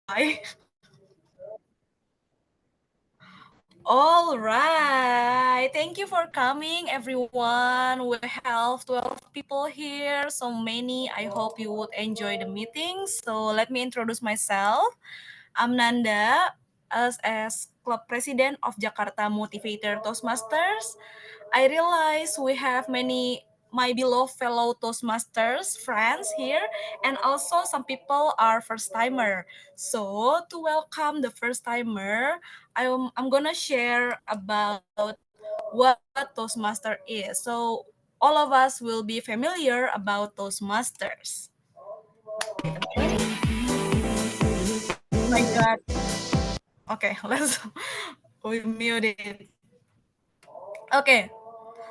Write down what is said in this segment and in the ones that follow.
Hi. All right. Thank you for coming, everyone. We have 12 people here, so many. I hope you would enjoy the meeting. So let me introduce myself. I'm Nanda, as club president of Jakarta Motivator Toastmasters. I realize we have many my beloved fellow Toastmasters friends here, and also some people are first timer. So to welcome the first timer, I'm gonna share about what Toastmaster is. So all of us will be familiar about Toastmasters. Oh my God. Okay, let's we mute it. Okay,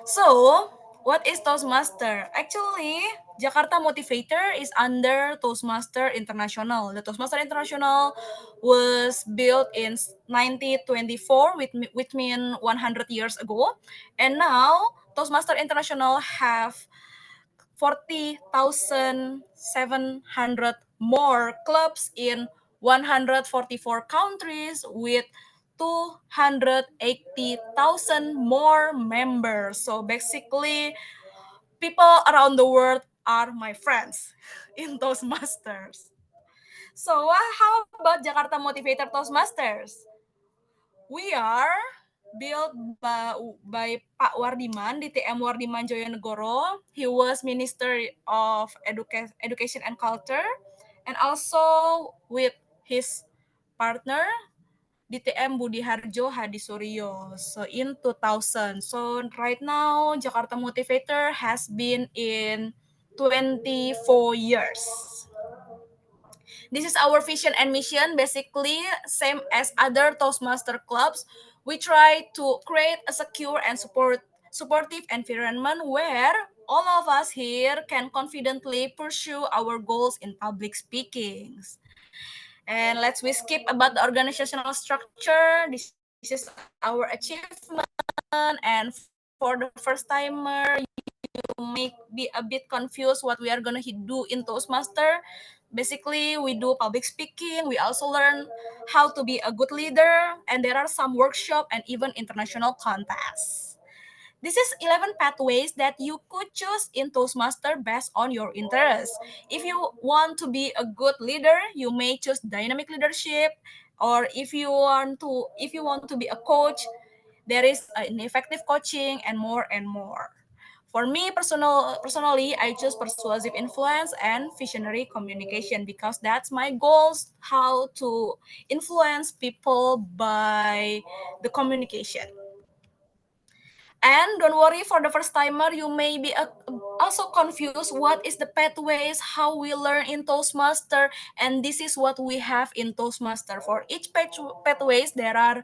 so, what is Toastmaster? Actually, Jakarta Motivator is under Toastmaster International. The Toastmaster International was built in 1924, which means 100 years ago. And now, Toastmaster International have 40,700 more clubs in 144 countries with 280,000 more members. So basically, people around the world are my friends in Toastmasters. So, how about Jakarta Motivator Toastmasters? We are built by Pak Wardiman, DTM Wardiman Joyonegoro. He was Minister of Education and Culture, and also with his partner, DTM Budi Harjo Hadisuryo. So in 2000. So right now, Jakarta Motivator has been in 24 years. This is our vision and mission, basically same as other Toastmaster clubs. We try to create a secure and supportive environment where all of us here can confidently pursue our goals in public speaking. And let's we skip about the organizational structure. This is our achievement. And for the first timer, you may be a bit confused what we are gonna do in Toastmaster. Basically, we do public speaking. We also learn how to be a good leader, and there are some workshop and even international contests. This is 11 pathways that you could choose in Toastmaster based on your interests. If you want to be a good leader, you may choose dynamic leadership, or if you want to be a coach, there is an effective coaching and more and more. For me personally, I choose persuasive influence and visionary communication because that's my goals, how to influence people by the communication. And don't worry, for the first timer, you may be also confused what is the pathways, how we learn in Toastmaster, and this is what we have in Toastmaster. For each pathways, there are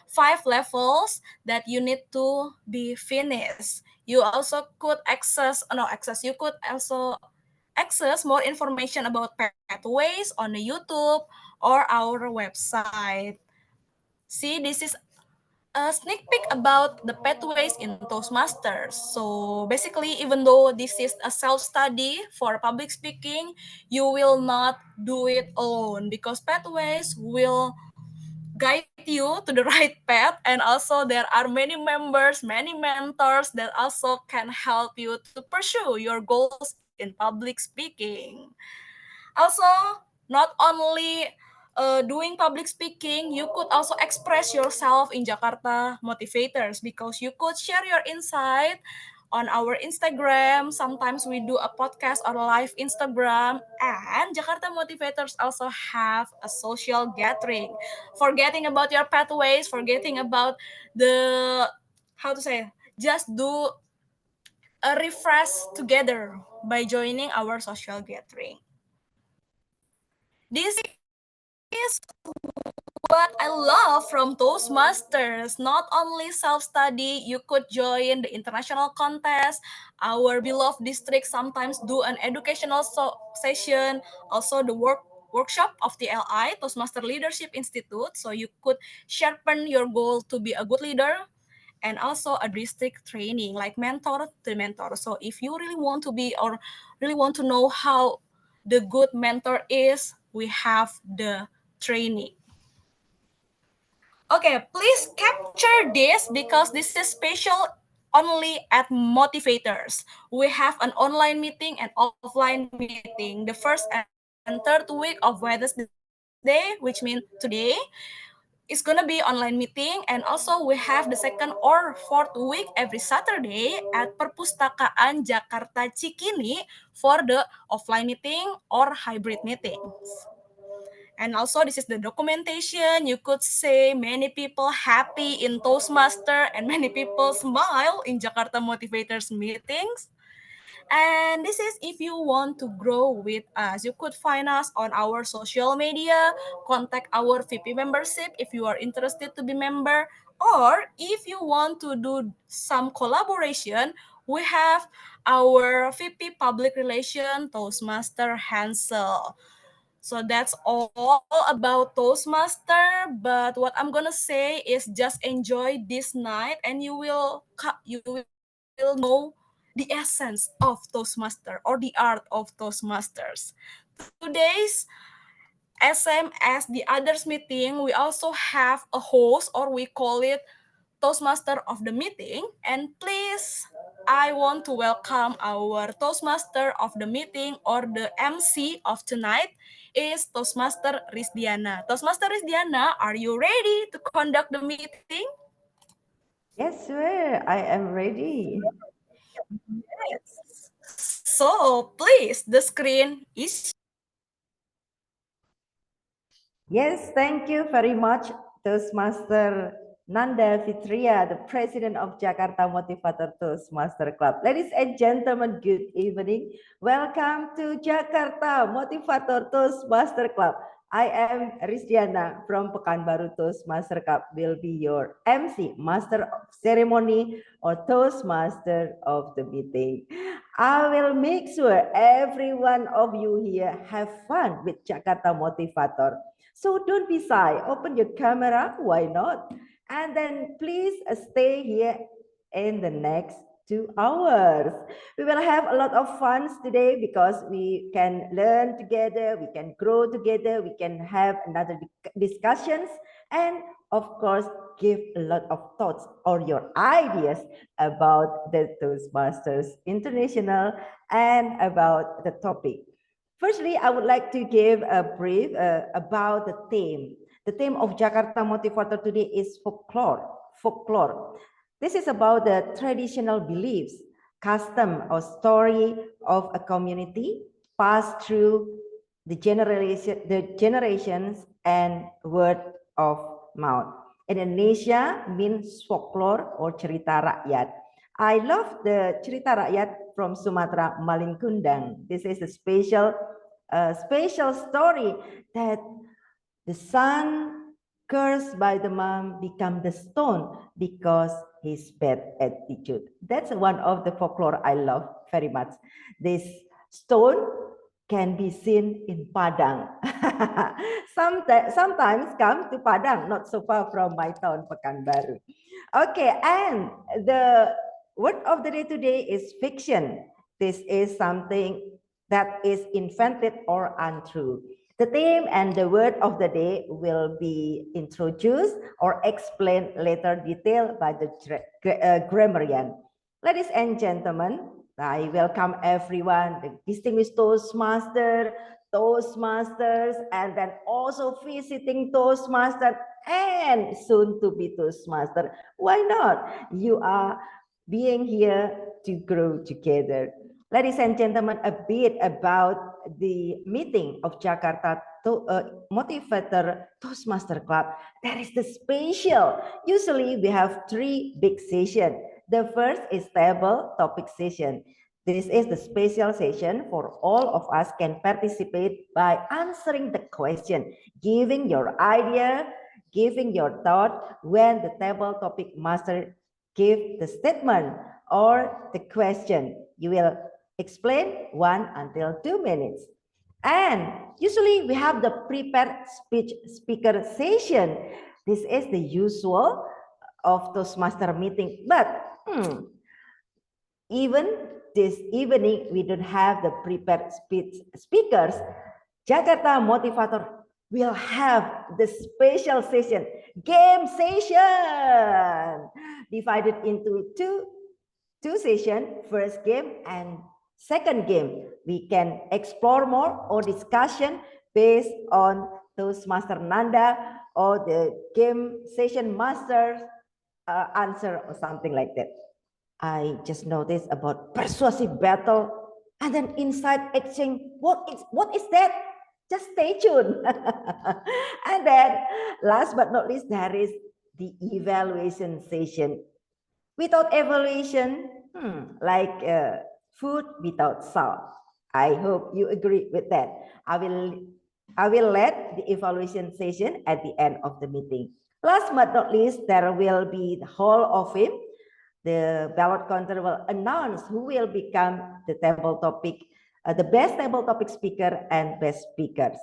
5 levels that you need to be finished. You also could you could also access more information about pathways on the YouTube or our website. See, this is a sneak peek about the pathways in Toastmasters. So basically, even though this is a self-study for public speaking, you will not do it alone because pathways will guide you to the right path, and also there are many members, many mentors that also can help you to pursue your goals in public speaking. Also, not only doing public speaking, you could also express yourself in Jakarta Motivators because you could share your insight on our Instagram. Sometimes we do a podcast or live Instagram, and Jakarta Motivators also have a social gathering. Forgetting about your pathways, forgetting about the how to say, just do a refresh together by joining our social gathering. This is what I love from Toastmasters. Not only self-study, you could join the international contest. Our beloved district sometimes do an educational session. Also the workshop of TLI, Toastmaster Leadership Institute. So you could sharpen your goal to be a good leader, and also a district training like mentor to mentor. So if you really want to be or really want to know how the good mentor is, we have the trainee. Okay, please capture this because this is special only at Motivators. We have an online meeting and offline meeting. The first and third week of Wednesday, which means today, is gonna be online meeting, and also we have the second or fourth week every Saturday at Perpustakaan Jakarta Cikini for the offline meeting or hybrid meetings. And also this is the documentation. You could say many people happy in Toastmaster and many people smile in Jakarta Motivators meetings. And this is if you want to grow with us. You could find us on our social media, contact our VP membership if you are interested to be member, or if you want to do some collaboration, we have our VP Public Relation Toastmaster Hansel. So that's all about Toastmaster. But what I'm gonna say is just enjoy this night, and you will know the essence of Toastmaster or the art of Toastmasters. Today's SM as the others meeting, we also have a host, or we call it Toastmaster of the meeting. And please, I want to welcome our Toastmaster of the meeting, or the MC of tonight is Toastmaster Rizdiana. Toastmaster Rizdiana, are you ready to conduct the meeting? Yes, sir. I am ready. Yes. So please, the screen is. Yes, thank you very much, Toastmaster Nanda Fitria, the President of Jakarta Motivator Toastmaster Club. Ladies and gentlemen, good evening. Welcome to Jakarta Motivator Toastmaster Club. I am Rizdiana from Pekanbaru Toastmaster Club, will be your MC, Master of Ceremony or Toastmaster of the meeting. I will make sure every one of you here have fun with Jakarta Motivator. So don't be shy. Open your camera. Why not? And then please stay here in the next 2 hours. We will have a lot of fun today because we can learn together, we can grow together, we can have another discussions, and of course, give a lot of thoughts or your ideas about the Toastmasters International and about the topic. Firstly, I would like to give a brief about the theme. The theme of Jakarta Motivator today is folklore. Folklore. This is about the traditional beliefs, custom, or story of a community passed through the generations and word of mouth. Indonesia means folklore or cerita rakyat. I love the cerita rakyat from Sumatra, Malingkundang. This is a special story that the son cursed by the mom become the stone because his bad attitude. That's one of the folklore I love very much. This stone can be seen in Padang. Sometimes come to Padang, not so far from my town, Pekanbaru. Okay, and the word of the day today is fiction. This is something that is invented or untrue. The theme and the word of the day will be introduced or explained later detail by the grammarian. Ladies and gentlemen, I welcome everyone, the distinguished Toastmaster, Toastmasters, and then also visiting Toastmaster and soon to be Toastmaster. Why not? You are being here to grow together. Ladies and gentlemen, a bit about the meeting of Jakarta Motivator Toastmaster Club. There is the special. Usually we have 3 big sessions. The first is table topic session. This is the special session for all of us can participate by answering the question, giving your idea, giving your thought when the table topic master give the statement or the question. You will explain 1 until 2 minutes. And usually we have the prepared speech speaker session. This is the usual of Toastmaster meeting. But even this evening, we don't have the prepared speech speakers. Jakarta Motivator we'll have the special session, game session, divided into two sessions, first game and second game. We can explore more or discussion based on Toastmaster Nanda or the game session master answer or something like that. I just noticed about persuasive battle and then inside exchange. What is that? Just stay tuned. And then last but not least, there is the evaluation session. Without evaluation, like food without salt. I hope you agree with that. I will let the evaluation session at the end of the meeting. Last but not least, there will be the Hall of Fame. The ballot counter will announce who will become the table topic, the best table topic speaker and best speakers.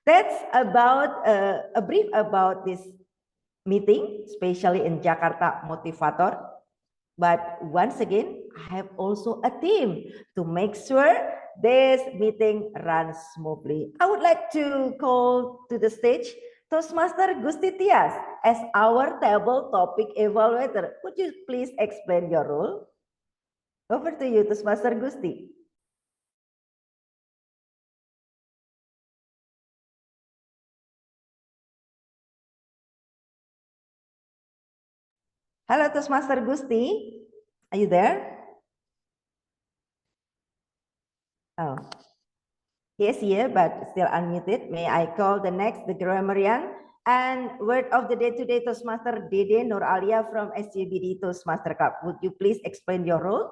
That's about a brief about this meeting, especially in Jakarta Motivator. But once again, I have also a team to make sure this meeting runs smoothly. I would like to call to the stage Toastmaster Gusti Tias as our table topic evaluator. Would you please explain your role? Over to you, Toastmaster Gusti. Hello, Toastmaster Gusti. Are you there? Oh, he is here, but still unmuted. May I call the next, the grammarian and word of the day today, Toastmaster Dede Nur Alia from SGBD Toastmaster Club. Would you please explain your role?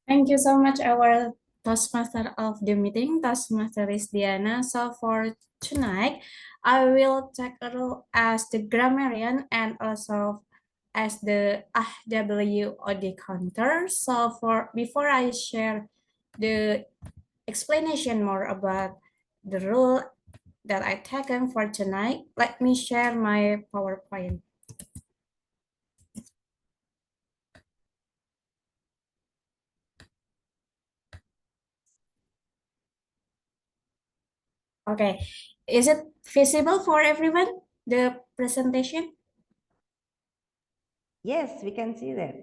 Thank you so much, our Toastmaster of the meeting, Toastmaster Rizdiana. So for tonight, I will take a role as the grammarian and also as the AHWOD counter. So before I share the explanation more about the role that I taken for tonight, let me share my PowerPoint. Okay, is it visible for everyone, the presentation? Yes, we can see that.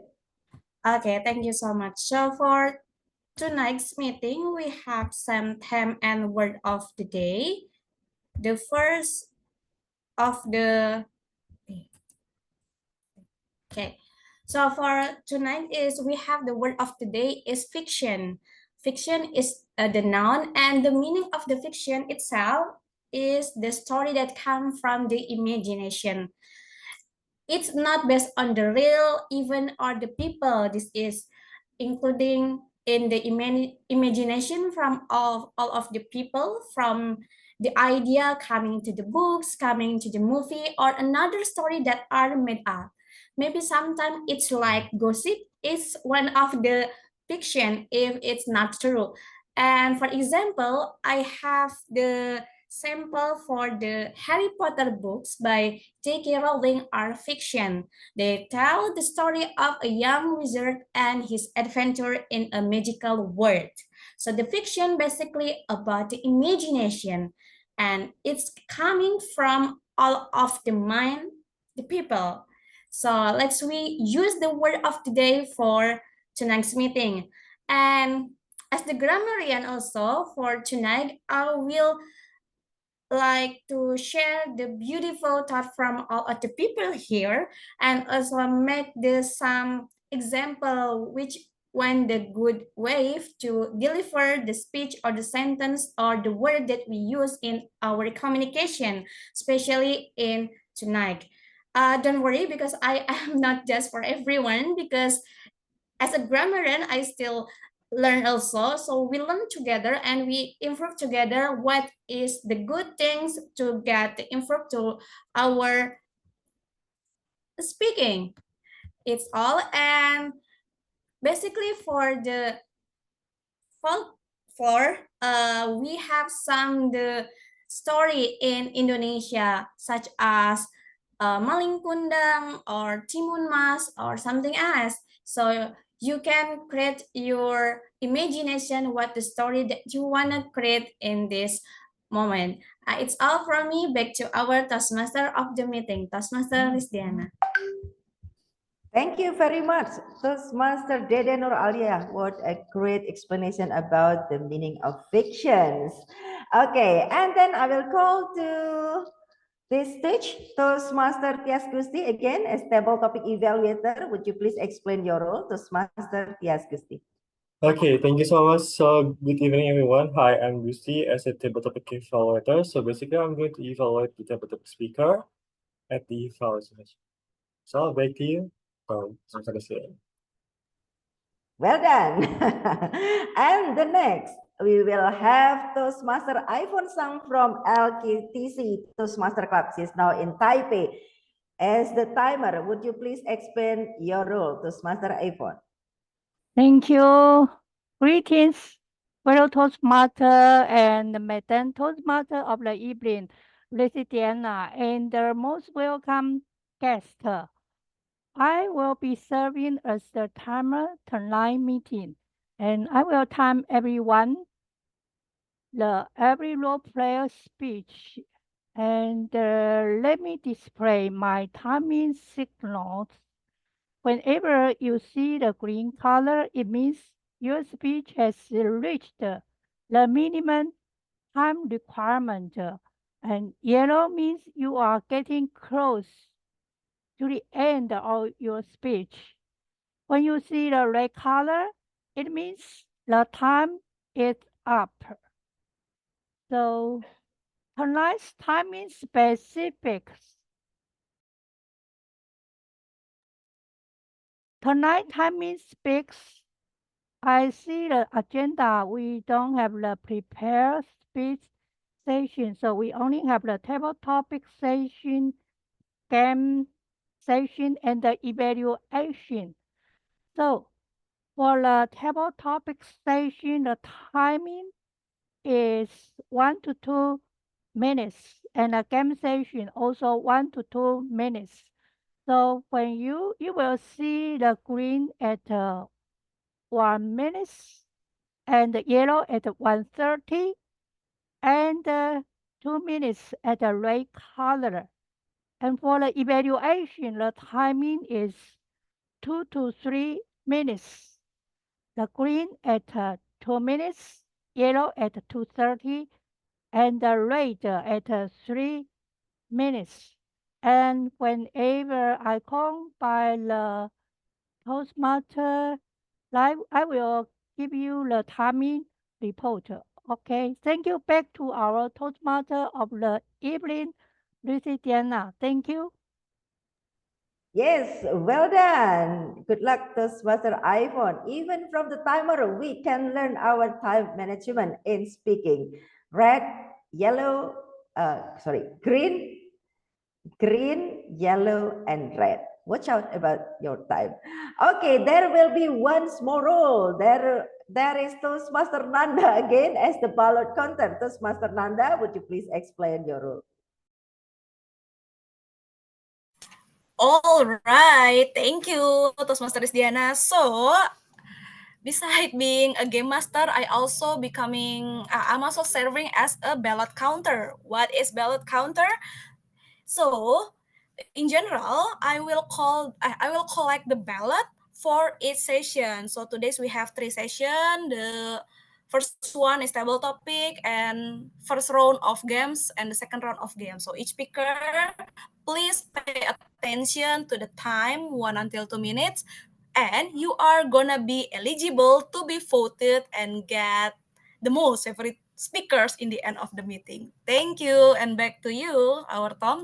Okay, thank you so much. So for tonight's meeting, we have some theme and word of the day. The first of the, okay. So for tonight is we have the word of the day is fiction. Fiction is the noun, and the meaning of the fiction itself is the story that comes from the imagination. It's not based on the real event or the people. This is including in the imagination from all of the people, from the idea coming to the books, coming to the movie, or another story that are made up. Maybe sometimes it's like gossip. It's one of the fiction if it's not true. And for example, I have the sample for the Harry Potter books by J.K. Rowling are fiction. They tell the story of a young wizard and his adventure in a magical world. So the fiction basically about the imagination, and it's coming from all of the mind, the people. So let's we use the word of the day for tonight's meeting. And as the grammarian also for tonight, I will like to share the beautiful thought from all of the people here and also make this some example which when the good way to deliver the speech or the sentence or the word that we use in our communication, especially in tonight. Don't worry because I am not just for everyone because as a grammarian, I still learn also. So we learn together and we improve together what is the good things to get improve to our speaking. It's all. And basically for the folklore, we have some the story in Indonesia such as Maling Kundang or Timun Mas or something else. So you can create your imagination what the story that you want to create in this moment. It's all from me. Back to our Toastmaster of the meeting, Toastmaster Rizdiana. Thank you very much, Toastmaster Dede Nur Alia. What a great explanation about the meaning of fictions. Okay, and then I will call to this stage Toastmaster Tias Gusti again as table topic evaluator. Would you please explain your role, Toastmaster Tias Gusti? Okay, thank you so much. So, good evening, everyone. Hi, I'm Gusti as a table topic evaluator. So, basically, I'm going to evaluate the table topic speaker at the evaluation. So, back to you. Well done. And the next, we will have Toastmaster Iphone Sang from LKTC Toastmaster Club. She's now in Taipei. As the timer, would you please explain your role, Toastmaster Iphone? Thank you. Greetings, fellow Toastmaster and Madam Toastmaster of the evening, Louisiana, and the most welcome guest. I will be serving as the timer tonight meeting, and I will time every role player speech, and let me display my timing signals. Whenever you see the green color, it means your speech has reached the minimum time requirement, and yellow means you are getting close to the end of your speech. When you see the red color, it means the time is up. So tonight's timing specifics. Tonight timing speaks. I see the agenda. We don't have the prepared speech session, so we only have the table topic session, game session, and the evaluation. So for the table topic session, the timing is 1 to 2 minutes, and the game session also 1 to 2 minutes. So when you will see the green at 1 minute and the yellow at 1:30 and 2 minutes at the red color. And for the evaluation, the timing is 2 to 3 minutes. The green at 2 minutes, yellow at 2:30, and the red at 3 minutes. And whenever I come by the Toastmaster live, I will give you the timing report. Okay, thank you. Back to our Toastmaster of the evening, Louisiana. Thank you. Yes, well done. Good luck, Toastmaster iPhone. Even from the timer, we can learn our time management in speaking. Red, yellow, green, yellow, and red. Watch out about your time. Okay, there will be one more role. There is Toastmaster Nanda again as the ballot counter. Toastmaster Nanda, would you please explain your role? All right, thank you, Toastmaster Rizdiana. So, beside being a game master, I'm also serving as a ballot counter. What is ballot counter? So, in general, I will collect the ballot for each session. So today's we have 3 sessions. The first one is table topic and first round of games and the second round of games. So each speaker, please pay attention to the time 1 until 2 minutes, and you are gonna be eligible to be voted and get the most favorite speakers in the end of the meeting. Thank you, and back to you, our Tom.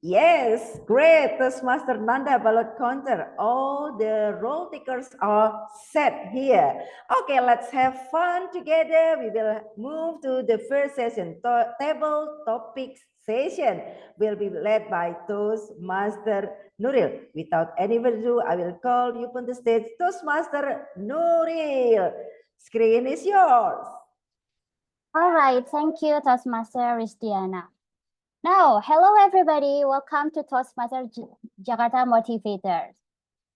Yes, great. Toastmaster Nanda ballot counter. All the roll takers are set here. Okay, let's have fun together. We will move to the first session. Table topics session will be led by Toastmaster Nuril. Without any further ado, I will call you on the stage, Toastmaster Nuril. Screen is yours. All right, thank you, Toastmaster Rizdiana. Now, hello everybody, welcome to Toastmaster Jakarta Motivators.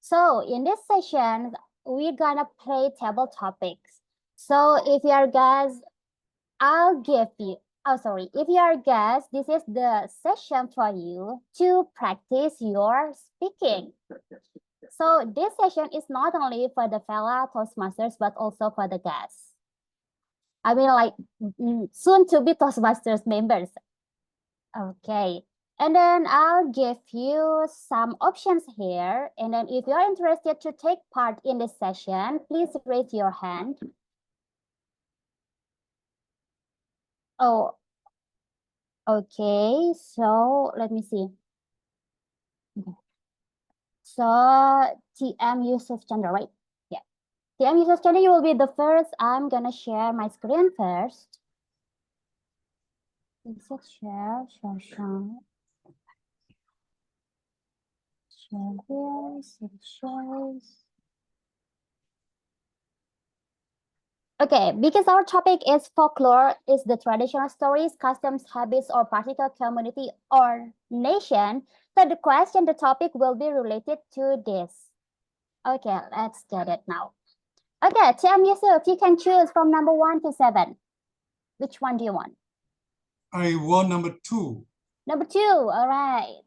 So in this session, we're gonna play table topics. So if you are guys, I'll give you, oh sorry, if you are guys, this is the session for you to practice your speaking. So this session is not only for the fellow Toastmasters, but also for the guests. I mean, like soon to be Toastmasters members. Okay. And then I'll give you some options here. And then if you're interested to take part in this session, please raise your hand. Oh, okay. So let me see. So TM Yusuf Chandra, right? Yeah. TM Yusuf Chandra, you will be the first. I'm gonna share my screen first. Share here, share. Okay, because our topic is folklore, is the traditional stories, customs, habits, or particular community or nation. So the question, the topic will be related to this. Okay, let's get it now. Okay, TM Yusuf, you can choose from number 1 to 7. Which one do you want? I want number 2. Number 2, all right.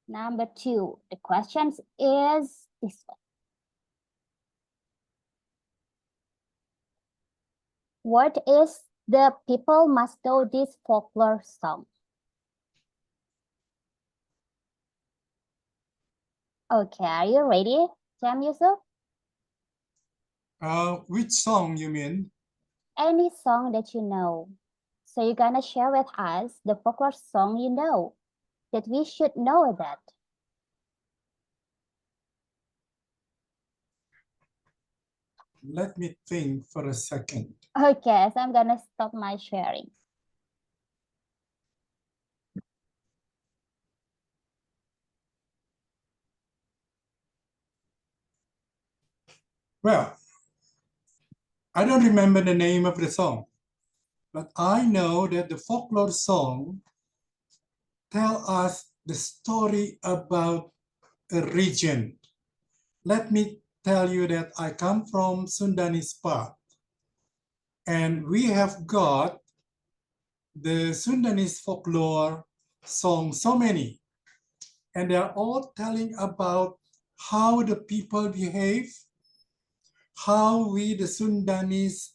Number 2, the question is this one. What is the people must know this folklore song? Okay, are you ready, TM Yusuf? Which song you mean? Any song that you know. So you're gonna share with us the folklore song you know, that we should know that. Let me think for a second. Okay, so I'm gonna stop my sharing. Well, I don't remember the name of the song, but I know that the folklore song tell us the story about a region. Let me tell you that I come from Sundanese part, and we have got the Sundanese folklore song, so many, and they are all telling about how the people behave, how we the Sundanese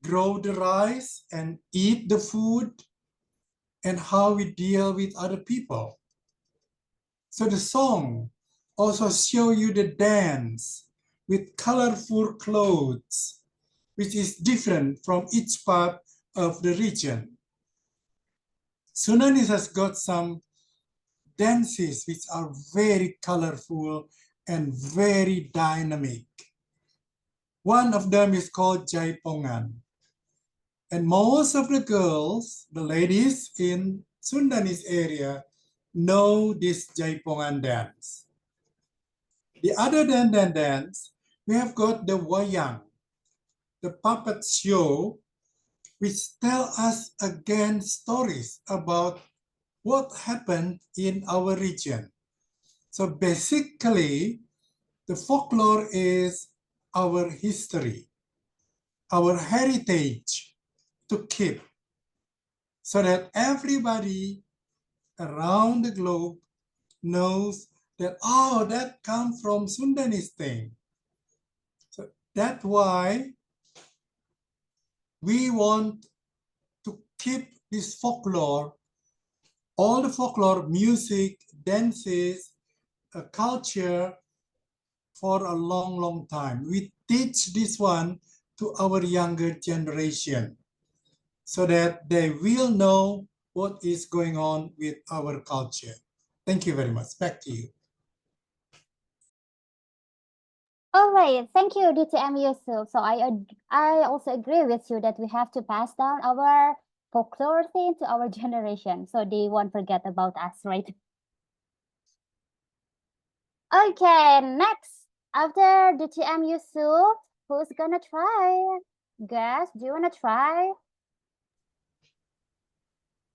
grow the rice and eat the food, and how we deal with other people. So the song also show you the dance with colorful clothes, which is different from each part of the region. Sundanese has got some dances which are very colorful and very dynamic. One of them is called Jaipongan. And most of the girls, the ladies in Sundanese area, know this Jaipongan dance. The other than that dance, we have got the wayang, the puppet show, which tell us again stories about what happened in our region. So basically, the folklore is our history, our heritage to keep, so that everybody around the globe knows that, oh, that comes from Sundanese thing. So that's why we want to keep this folklore, all the folklore, music, dances, culture for a long, long time. We teach this one to our younger generation so that they will know what is going on with our culture. Thank you very much. Back to you. All right, thank you, DTM Yusuf. So I also agree with you that we have to pass down our folklore thing to our generation so they won't forget about us, right? Okay, next, after DTM Yusuf, who's gonna try? Guys, do you wanna try?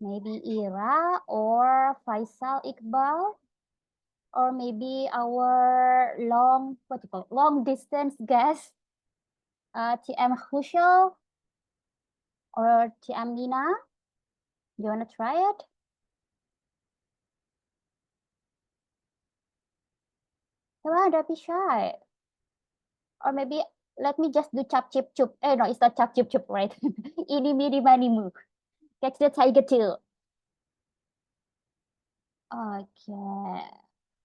Maybe Ira or Faisal Iqbal? Or maybe our long distance guest. TM Khushal or TM Nina? You wanna try it? Come on, don't be shy. Or maybe let me just do chop chip chup. No, it's not chop chip chup, right? Eeny meeny miny moo. Catch the tiger too. Okay.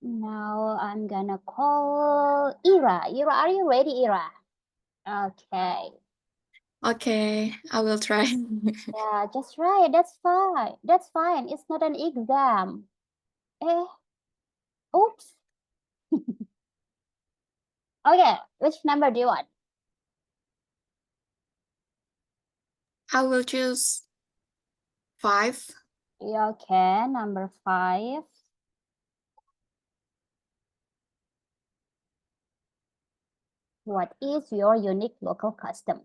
Now I'm gonna call Ira. Ira, are you ready, Ira? Okay. Okay, I will try. Yeah, just try it. That's fine. That's fine. It's not an exam. Oops. Okay, which number do you want? I will choose 5. Yeah, okay, number 5. What is your unique local custom?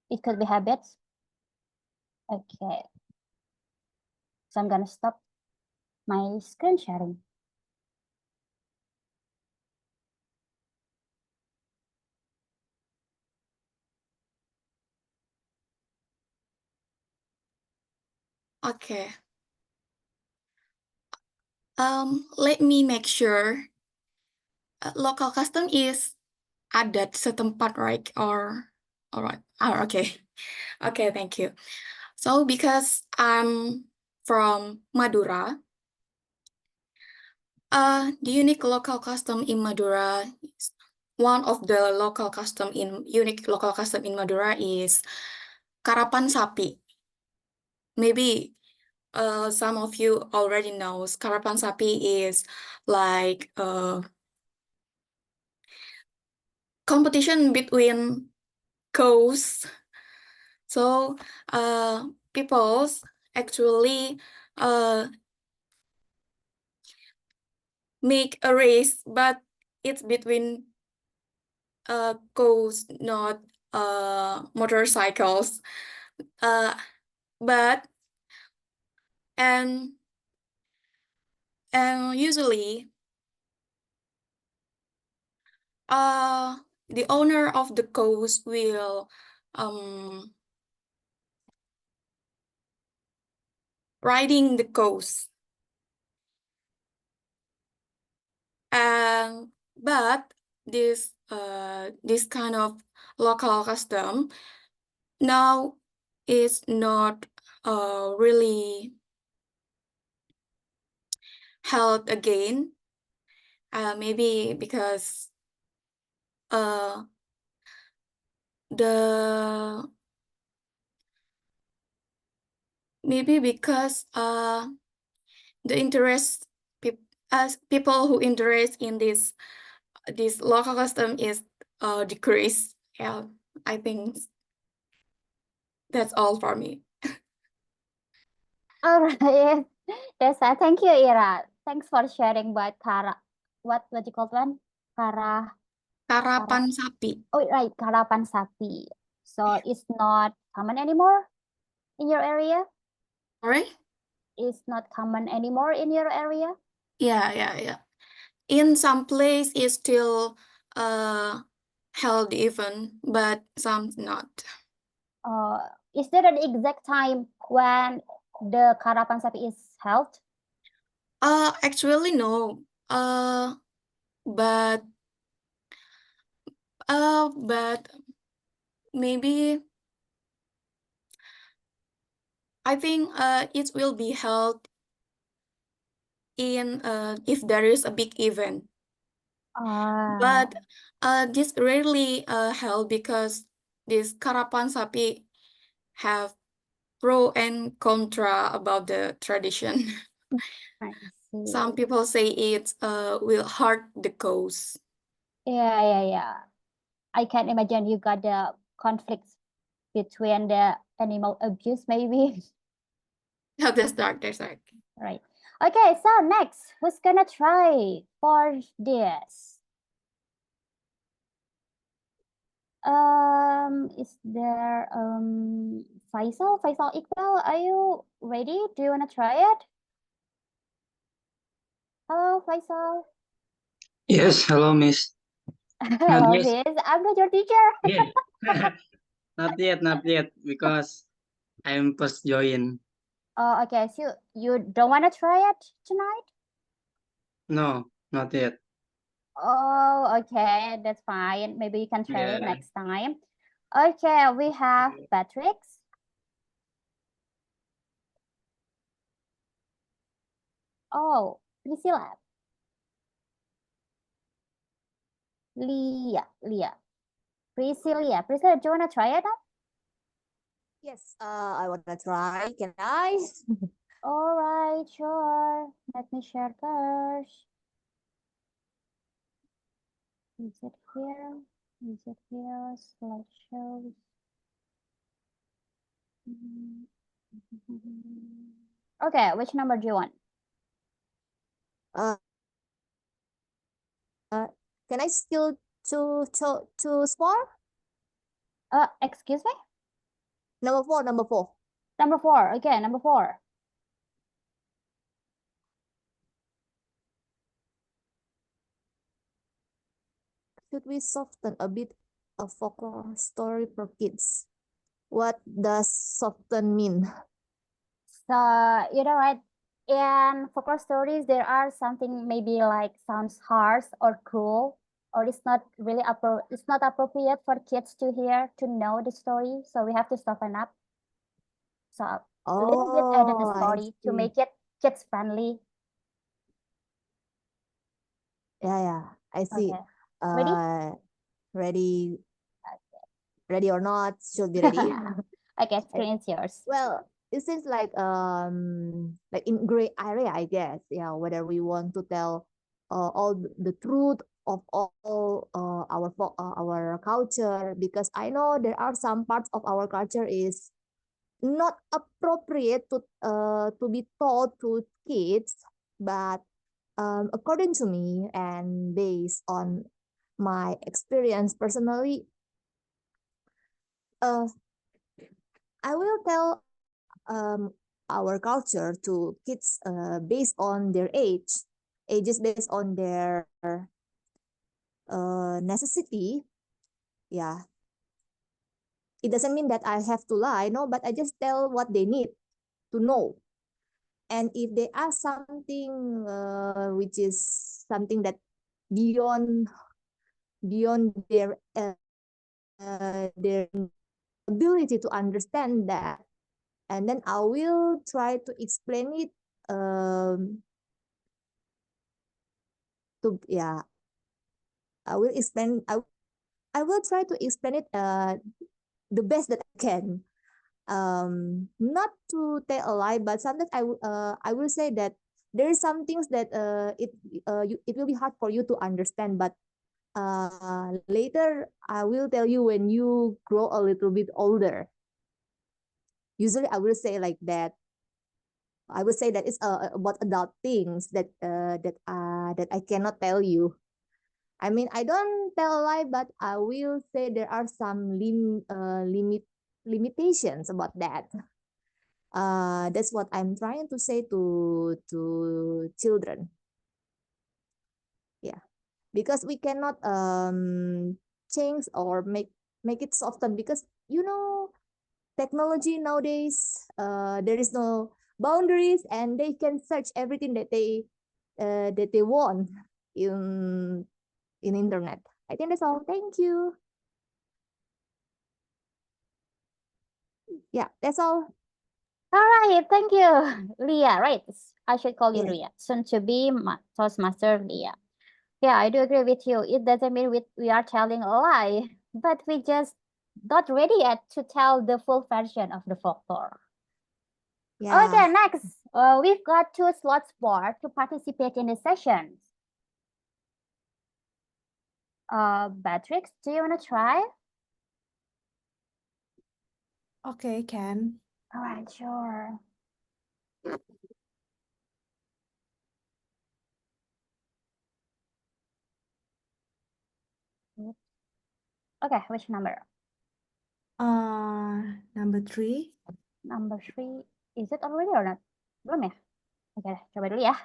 It could be habits. Okay. So I'm gonna stop my screen sharing. Okay. Let me make sure. Local custom is adat setempat, right? Or, all right. Oh, okay. Okay, thank you. So because I'm from Madura, the unique local custom in Madura, one of the unique local custom in Madura is karapan sapi. Maybe some of you already know karapan sapi is like competition between cows. So people actually make a race, but it's between cows, not motorcycles. But and usually the owner of the cows will riding the cows. But this kind of local custom now is not really held again. Maybe because the interest people who interest in this local custom is decreased. Yeah, I think that's all for me. All right. Desa, thank you, Ira. Thanks for sharing about what you call one? Karapan sapi. Oh, right, karapan sapi. So it's not common anymore in your area? Sorry? It's not common anymore in your area? Yeah. In some place it's still held even, but some not. Is there an exact time when the karapan sapi is held? Actually no. But maybe I think it will be held in if there is a big event. But this rarely held because this karapan sapi have pro and contra about the tradition. I see. Some people say it will hurt the cows. Yeah. I can imagine you got the conflicts between the animal abuse, maybe. Yeah, that's dark. Right. Okay, so next, who's gonna try for this? Is there Faisal Iqbal, are you ready? Do you wanna try it? Hello, Faisal. Yes, hello, Miss. Hello, yes. Vince. I'm not your teacher. Yeah. Not yet, because I'm first join. Oh, okay. So you don't want to try it tonight? No, not yet. Oh, okay. That's fine. Maybe you can try it Yeah. next time. Okay, we have Patrick. Oh, Priscilla. Leah. Priscilla, do you want to try it now? Yes, I want to try. Can I? All right, sure. Let me share first. Is it here? Is it here? Slideshows. Okay, which number do you want? Uh, can I still choose four? Excuse me? Number four. Number 4. Okay, number 4. Should we soften a bit of folklore story for kids? What does soften mean? So, you know, right? In folklore stories, there are something maybe like sounds harsh or cruel, or it's not really it's not appropriate for kids to hear, to know the story. So we have to soften up. So a little bit add in the Oh, I story to see. make it kids friendly. Yeah, I see. Okay. Ready? Ready, ready or not, should be ready. Okay, screen is yours. Well, it seems like in gray area, I guess. Yeah, whether we want to tell all the truth of all our culture, because I know there are some parts of our culture is not appropriate to be taught to kids, but according to me and based on my experience personally, uh, I will tell our culture to kids based on their ages based on their necessity. Yeah, it doesn't mean that I have to lie, no, but I just tell what they need to know. And if they ask something which is something that beyond their ability to understand that, and then I will try to explain it to yeah I will explain I will try to explain it the best that I can, not to tell a lie, but sometimes I will say that there is some things that it will be hard for you to understand, but later I will tell you when you grow a little bit older. Usually I will say like that. I would say that it's about adult things that I cannot tell you. I mean, I don't tell a lie, but I will say there are some limitations about that. That's what I'm trying to say to children. Yeah, because we cannot change or make it soften, because technology nowadays, there is no boundaries, and they can search everything that they want in internet. I think that's all. Thank you. Yeah, that's all. All right, thank you, Leah. Right, I should call you Yes. Leah, soon to be Toastmaster Leah. Yeah, I do agree with you. It doesn't mean we are telling a lie, but we just not ready yet to tell the full version of the folklore. Yeah. Okay, next, we've got 2 slots more to participate in the sessions. Beatrix, do you want to try? Okay, Ken. All right, sure. Okay, which number? Number 3. Number 3. Is it already or not? Belum ya? Oke, coba dulu ya.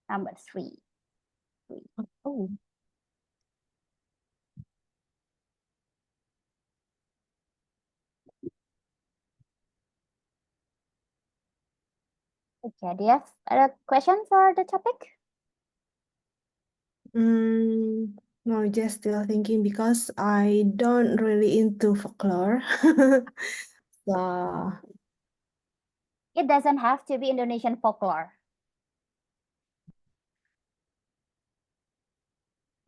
Number 3. Oh. Okay, do you have a question for the topic? No, just still thinking because I don't really into folklore. So, It doesn't have to be Indonesian folklore.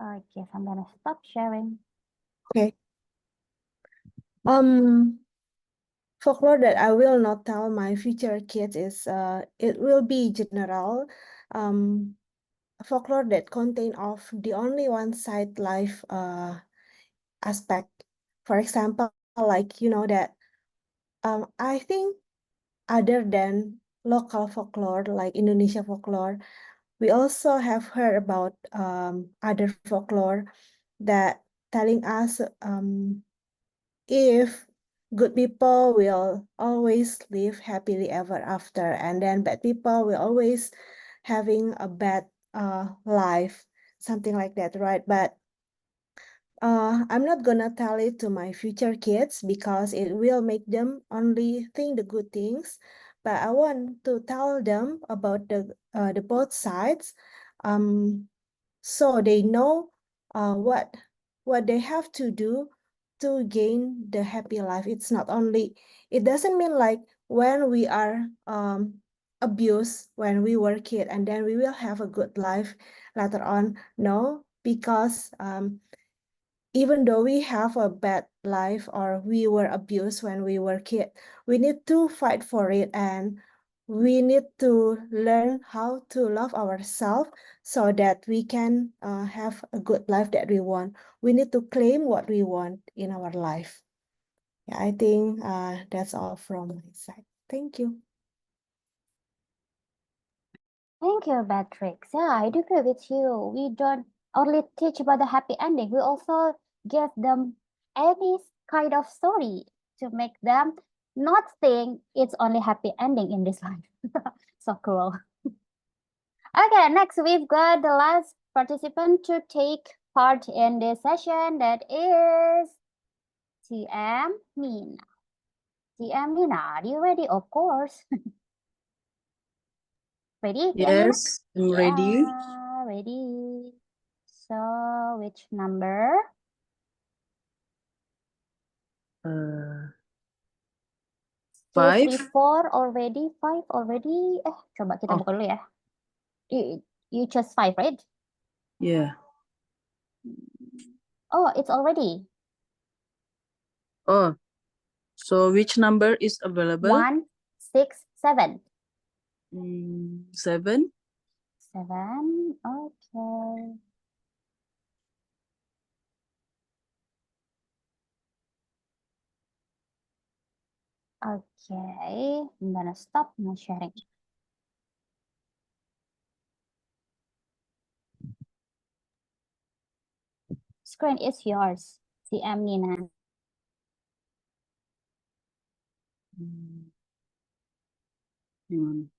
Okay, so I'm gonna stop sharing. okay. Folklore that I will not tell my future kids is it will be general folklore that contain of the only one side life aspect. For example, like you know that I think other than local folklore like Indonesia folklore, we also have heard about other folklore that telling us if good people will always live happily ever after, and then bad people will always having a bad life, something like that, right? But I'm not gonna tell it to my future kids because it will make them only think the good things. But I want to tell them about the both sides, so they know what they have to do to gain the happy life. It's not only, it doesn't mean like when we are abused when we were kid and then we will have a good life later on. No, because even though we have a bad life or we were abused when we were kid, we need to fight for it, and we need to learn how to love ourselves so that we can have a good life that we want. We need to claim what we want in our life. Yeah, I think that's all from my side. Thank you. Thank you, Beatrix. Yeah, I do agree with you. We don't only teach about the happy ending, we also give them any kind of story to make them not think it's only happy ending in this life. So cool. Okay, next we've got the last participant to take part in this session, that is TM Nina. TM Nina, are you ready? Of course. Ready, TM Nina? Yes, I'm ready. Yeah, ready. So, which number? Uh, 2, 3, 5. 4 already, 5 already. Coba kita Oh. buka dulu ya. You chose 5, right? Yeah. Oh, it's already. Oh, so which number is available? 1, 6, 7. 7. 7, okay. Okay, I'm gonna stop my sharing. Screen is yours, TM Nina. Hang on.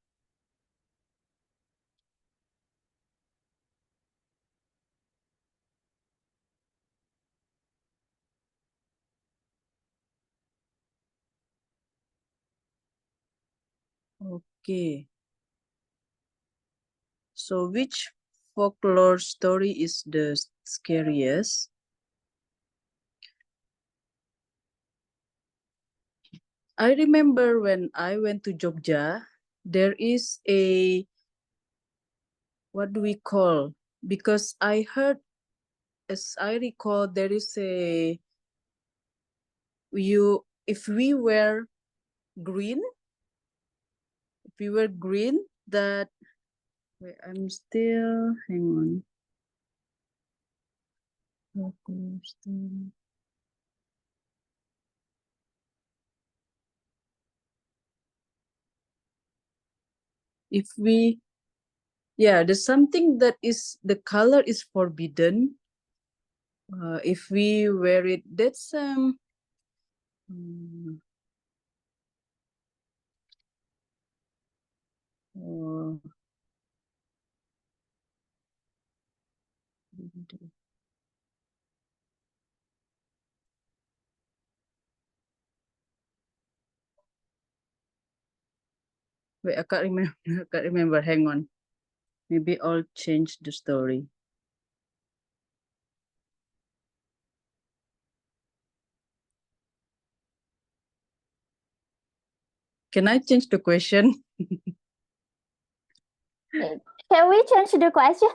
Okay. So which folklore story is the scariest? I remember when I went to Jogja, there is a, what do we call? Because I heard, as I recall, there is a, if we were green, that, wait, I'm still, hang on. If we, yeah, there's something that is, the color is forbidden. If we wear it, that's uh, Wait, I can't remember. I can't remember. Hang on. Maybe I'll change the story. Can I change the question? Can we change the question?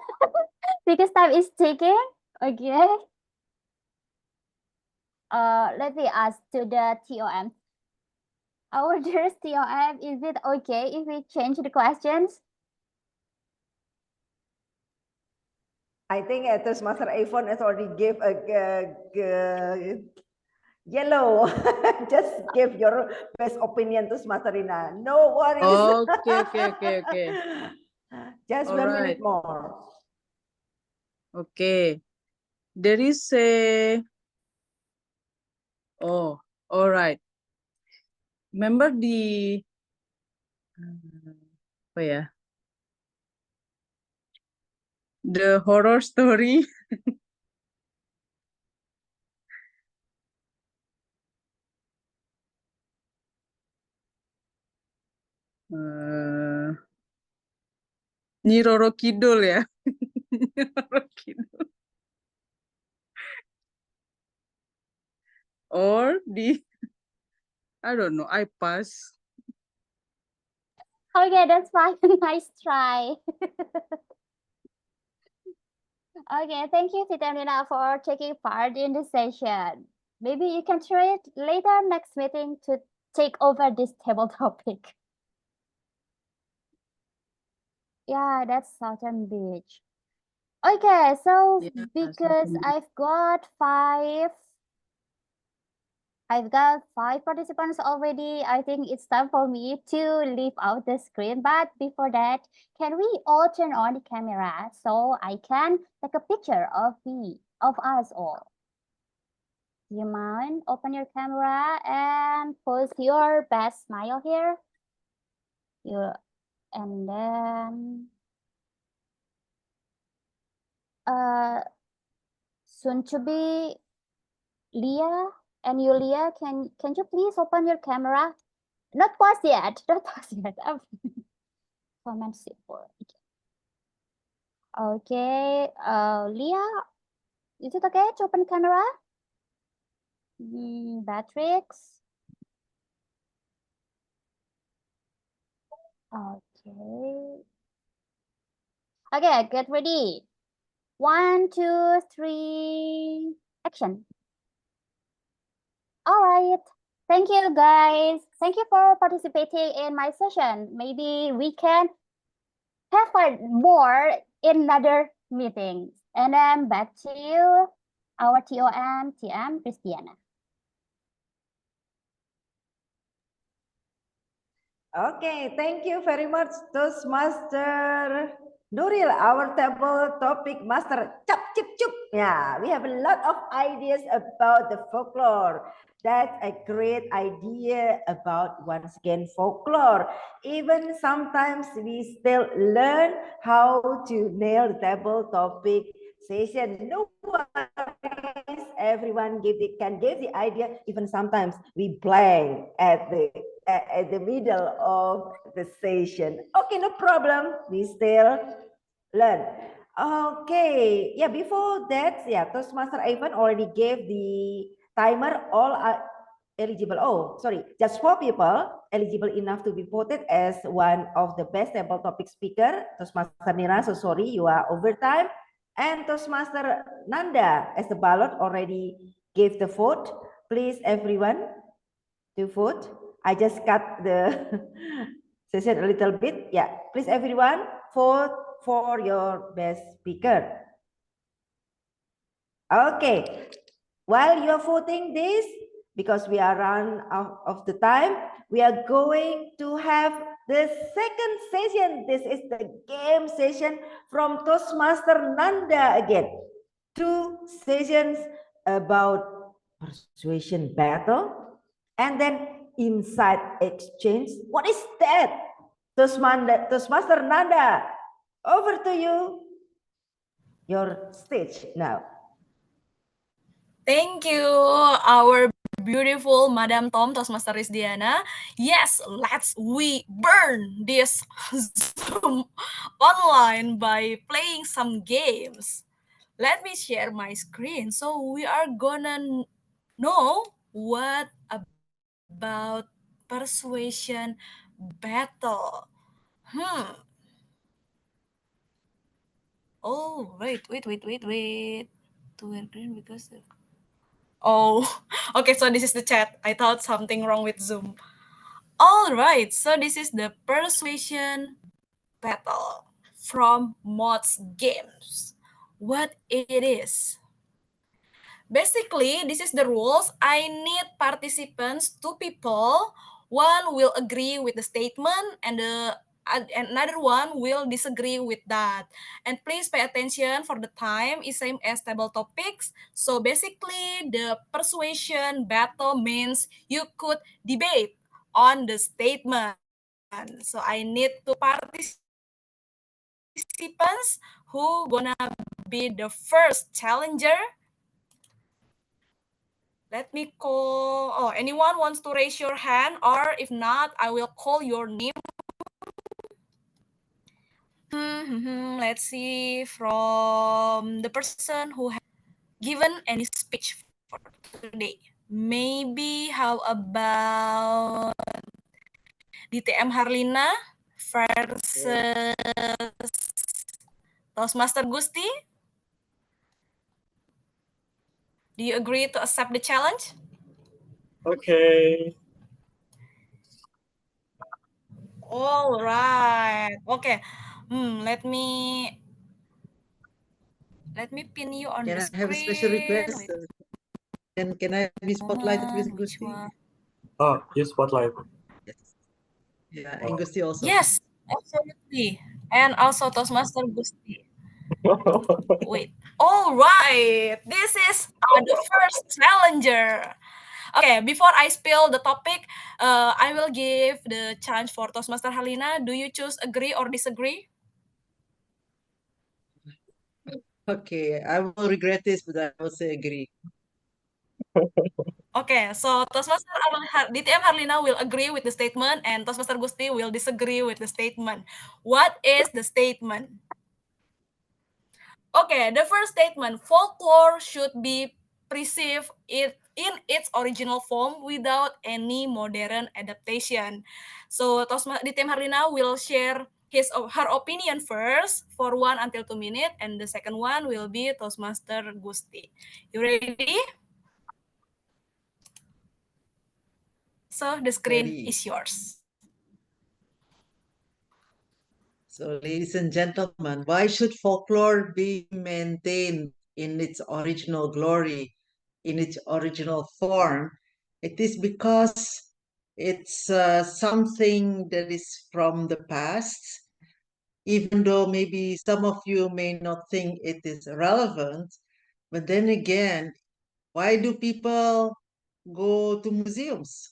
Because time is ticking. Okay. Let me ask to the TOM. Our dearest TOM, is it okay if we change the questions? I think Toastmaster Avon has already gave a yellow. Just give your best opinion to Toastmaster Rina. No worries. Okay. Just All 1 right. minute more. Okay. There is a... Oh, all right. Remember the... Oh yeah. The horror story. Nyi Roro Kidul ya. Nyi Roro Kidul. Or the... I don't know. I pass. Okay, that's fine. Nice try. Okay, thank you, Tita Nina, for taking part in the session. Maybe you can try it later next meeting to take over this table topic. Yeah, that's Southern Beach. Okay, so Yeah, because Southern Beach. I've got five participants already. I think it's time for me to leave out the screen. But before that, can we all turn on the camera so I can take a picture of us all? Do you mind? Open your camera and post your best smile here. And then soon to be Leah and Yulia, can you please open your camera? Not pause yet. Not pause yet. Comment support. Okay. Leah, is it okay to open camera? Beatrix. Okay. Okay, get ready. 1, 2, 3, action. All right. Thank you, guys. Thank you for participating in my session. Maybe we can have more in another meetings. And then back to you, our TM, Christiana. Okay, thank you very much, Toastmaster Nuril, our table topic master. Chup, chup, chup. Yeah, we have a lot of ideas about the folklore. That's a great idea about, once again, folklore. Even sometimes we still learn how to nail the table topic session. No worries, everyone can give the idea. Even sometimes we blank at the middle of the session. Okay, no problem. We still learn. Okay, yeah, before that, yeah, Toastmaster Ivan already gave the timer. All are eligible. Oh, sorry, just 4 people eligible enough to be voted as one of the best table topic speaker. Toastmaster Nira, so sorry, you are overtime. And Toastmaster Nanda, as the ballot already gave the vote. Please, everyone, to vote. I just cut the session a little bit. Yeah, please, everyone, vote for your best speaker. Okay, while you're voting this, because we are run out of the time, we are going to have the second session. This is the game session from Toastmaster Nanda again. 2 sessions about persuasion battle, and then insight exchange. What is that? Toastmaster Nanda, over to you. Your stage now. Thank you, our beautiful Madam Tom, Toastmaster Rizdiana. Yes, we burn this Zoom online by playing some games. Let me share my screen. So we are gonna know what about persuasion battle. Oh, wait. To wear green because oh, okay, so this is the chat. I thought something wrong with Zoom. All right, so this is the persuasion battle from Mods Games. What it is? Basically, this is the rules. I need participants, 2 people. One will agree with the statement and another one will disagree with that. And please pay attention for the time is same as table topics. So basically, the persuasion battle means you could debate on the statement. So I need 2 participants who gonna be the first challenger. Let me call, oh, anyone wants to raise your hand, or if not, I will call your name. Let's see, from the person who has given any speech for today. Maybe how about DTM Harlina versus Toastmaster Gusti? Do you agree to accept the challenge? Okay. All right. Okay. Let me pin you on Can the I have a special screen. request? Wait Can I be spotlighted with which Gusti? one? Oh, yes, spotlight. Yes. Yeah, and Gusti also. Yes, absolutely. And also Toastmaster Gusti. Wait. All right. This is the first challenger. Okay, before I spill the topic, I will give the chance for Toastmaster Halina. Do you choose agree or disagree? Okay, I will regret this, but I will say agree. Okay, so Toastmaster DTM Harlina will agree with the statement and Toastmaster Gusti will disagree with the statement. What is the statement? Okay, the first statement, folklore should be preserved in its original form without any modern adaptation. So DTM Harlina will share her opinion first for 1 until 2 minutes, and the second one will be Toastmaster Gusti. You ready? So the screen Ready. is yours. So, ladies and gentlemen, why should folklore be maintained in its original glory, in its original form? It is because it's something that is from the past, even though maybe some of you may not think it is relevant. But then again, why do people go to museums?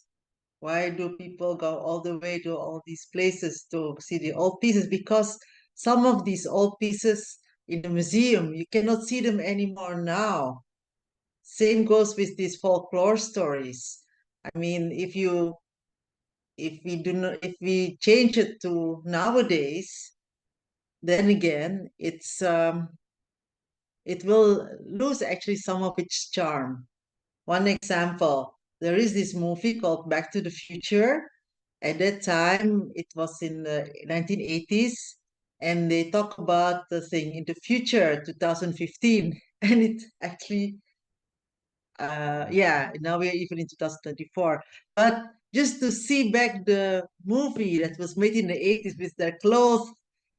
Why do people go all the way to all these places to see the old pieces? Because some of these old pieces in the museum, you cannot see them anymore now. Same goes with these folklore stories. I mean, if we change it to nowadays, then again, it will lose actually some of its charm. One example, there is this movie called Back to the Future. At that time, it was in the 1980s, and they talk about the thing in the future, 2015, and it actually, yeah, now we're even in 2024. But just to see back the movie that was made in the 80s with their clothes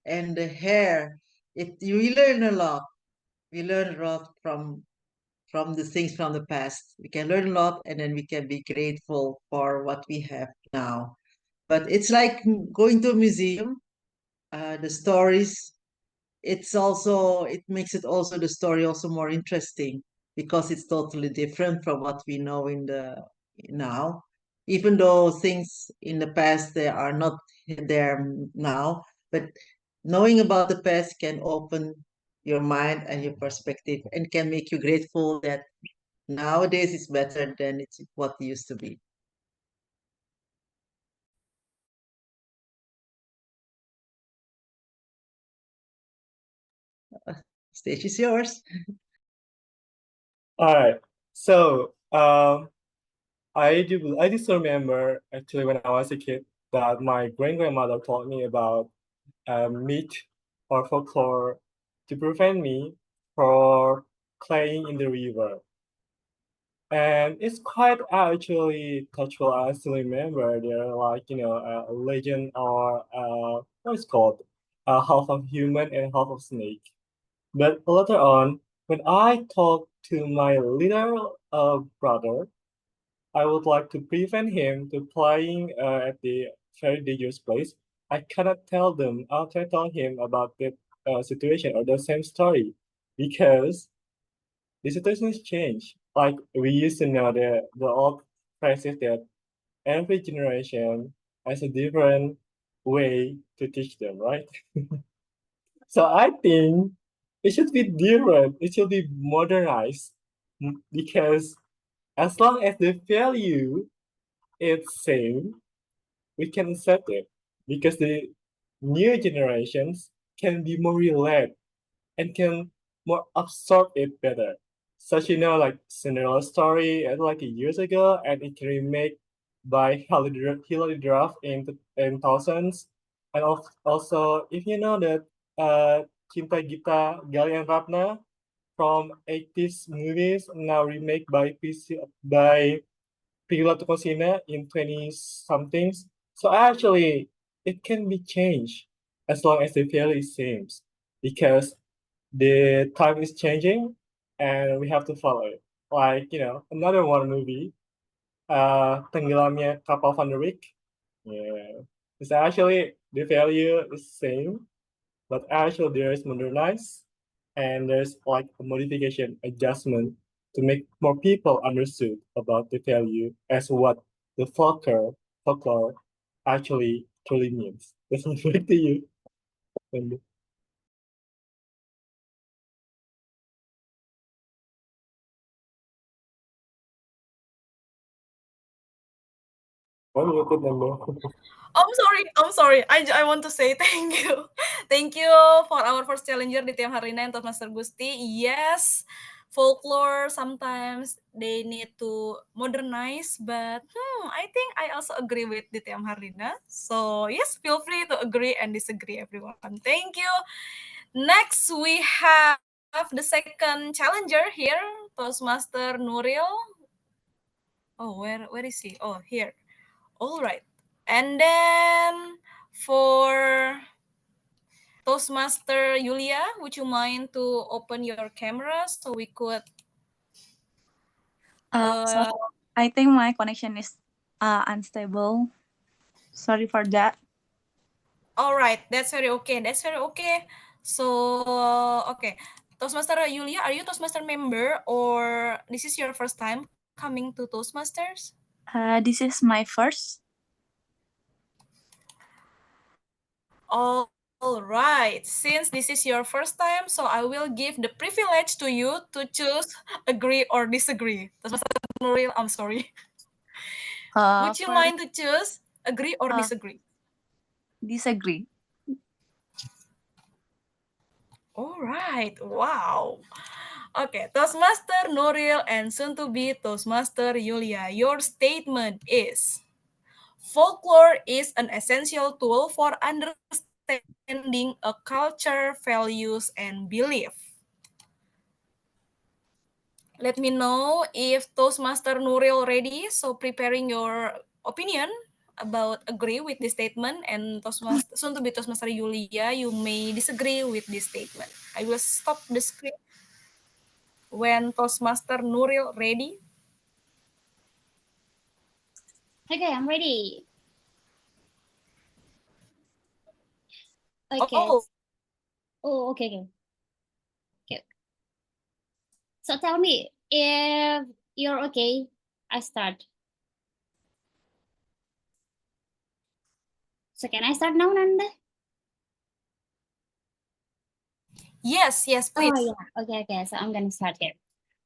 and the hair, we learn a lot. We learn a lot from the things from the past. We can learn a lot and then we can be grateful for what we have now. But it's like going to a museum, the stories, it makes it also the story also more interesting because it's totally different from what we know in the now. Even though things in the past they are not there now, but knowing about the past can open your mind and your perspective and can make you grateful that Nowadays, it's better than it's what it used to be. Stage is yours. All right. So, I just remember actually when I was a kid that my grandmother told me about myth or folklore to prevent me from playing in the river. And it's quite actually touchful. I still remember there like a legend or what's called half of human and half of snake. But later on, when I talked to my little brother, I would like to prevent him to playing at the very dangerous place. I cannot tell them after I tell him about the situation or the same story because the situation has changed. Like we used to know the old phrases that every generation has a different way to teach them, right? So I think it should be different. It should be modernized because as long as the value is same, we can accept it because the new generations can be more relaxed and can more absorb it better. Such like Cinderella story like years ago, and it can remake by Hilary Duff in thousands. And also, if you know that Cinta Gita Gali and Ratna from 80s movies now remake by Prilly Latukosina in 20 somethings. So actually, it can be changed as long as the value is same because the time is changing and we have to follow it. Like, another one movie, Tenggelamnya Kapal Van der Wijk. Yeah. It's actually the value is same, but actually there is modernized and there's like a modification adjustment to make more people understood about the value as what the folklore actually truly means. That's back to you. And one minute number. I'm sorry. I want to say thank you. Thank you for our first challenger, Ditya Harina and Toastmaster Gusti. Yes, folklore sometimes they need to modernize, but I think I also agree with Ditya Harina. So yes, feel free to agree and disagree, everyone. Thank you. Next, we have the second challenger here, Toastmaster Nuril. Oh, where is he? Oh, here. All right. And then for Toastmaster Yulia, would you mind to open your camera so we could? So I think my connection is unstable. Sorry for that. All right, that's very okay. That's very okay. So okay, Toastmaster Yulia, are you Toastmaster member or this is your first time coming to Toastmasters? This is my first. All right. Since this is your first time, so I will give the privilege to you to choose agree or disagree. Toastmaster Nuril, I'm sorry. Would you mind to choose agree or disagree? Disagree. All right. Wow. Okay, Toastmaster Nuril and soon to be Toastmaster Yulia, your statement is folklore is an essential tool for understanding a culture, values, and belief. Let me know if Toastmaster Nuril ready. So preparing your opinion about agree with this statement, and Toastmaster soon to be Toastmaster Yulia, you may disagree with this statement. I will stop the screen when Toastmaster Nuril ready. Okay, I'm ready. Okay. Oh, okay, okay. Okay. So tell me if you're okay. I start. So can I start now, Nanda? Yes, please. Oh yeah. Okay. So I'm gonna start here.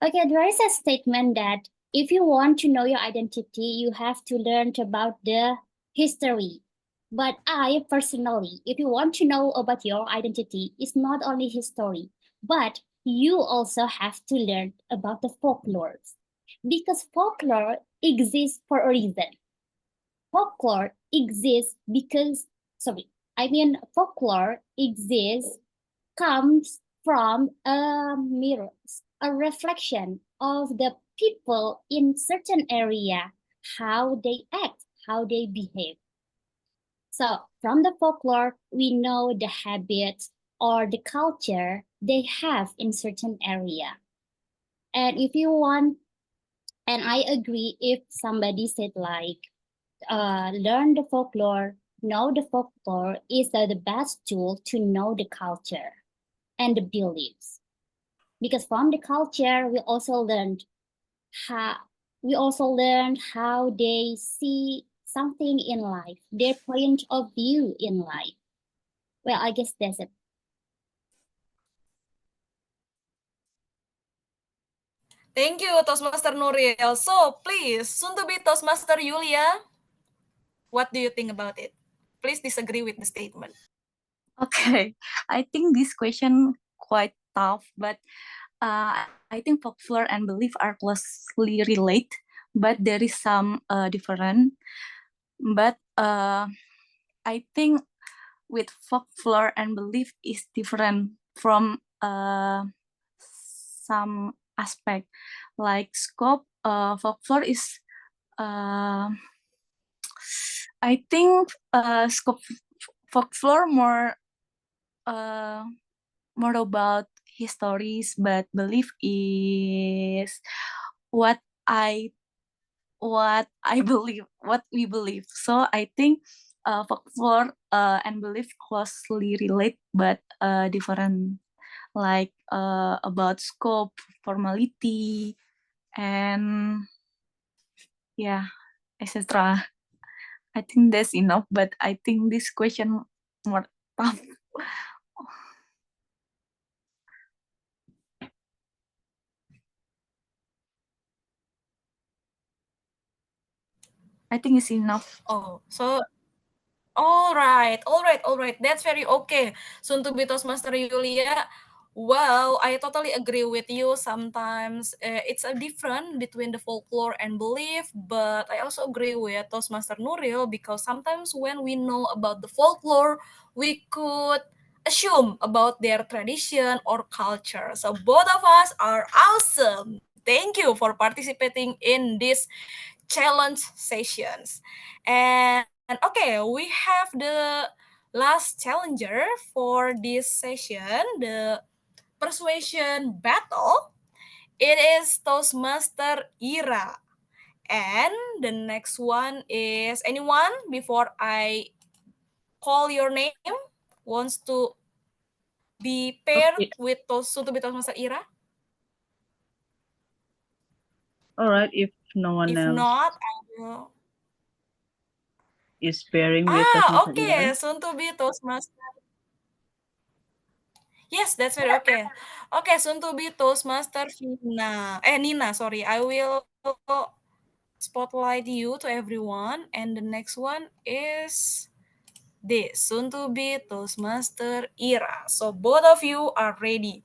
Okay, there is a statement that if you want to know your identity, you have to learn about the history. But I personally, if you want to know about your identity, it's not only history, but you also have to learn about the folklore. Because folklore exists for a reason. Folklore exists because, folklore exists comes from a mirror, a reflection of the people in certain area, how they act, how they behave. So from the folklore, we know the habits or the culture they have in certain area. And if you want, and I agree if somebody said like, learn the folklore, know the folklore is the best tool to know the culture and the beliefs. Because from the culture, we also learned how they see something in life, their point of view in life. Well, I guess that's it. Thank you, Toastmaster Nuril. So please, soon to be Toastmaster Yulia, what do you think about it? Please disagree with the statement. Okay, I think this question quite tough, but I think folklore and belief are closely related, but there is some different. But I think with folklore and belief is different from some aspect, like scope. Folklore is I think scope folklore more about histories, but belief is what I believe, what we believe. So I think folklore and belief closely relate, but different, like about scope, formality, and yeah, etc. I think that's enough, but I think this question more tough. I think it's enough. Oh, so all right. That's very okay. Soon to be Toastmaster Yulia. Well, I totally agree with you. Sometimes it's a different between the folklore and belief, but I also agree with Toastmaster Nuril because sometimes when we know about the folklore, we could assume about their tradition or culture. So both of us are awesome. Thank you for participating in this challenge sessions. And okay, we have the last challenger for this session, the persuasion battle. It is Toastmaster Ira. And the next one is anyone before I call your name wants to be paired Okay. with Toastmaster Ira? All right. If no one If else not, I will. is pairing with us, Okay, soon to be Toastmaster. Yes, that's very okay. Okay, soon to be Toastmaster Nina, sorry. I will spotlight you to everyone. And the next one is this, soon to be Toastmaster Ira. So both of you are ready.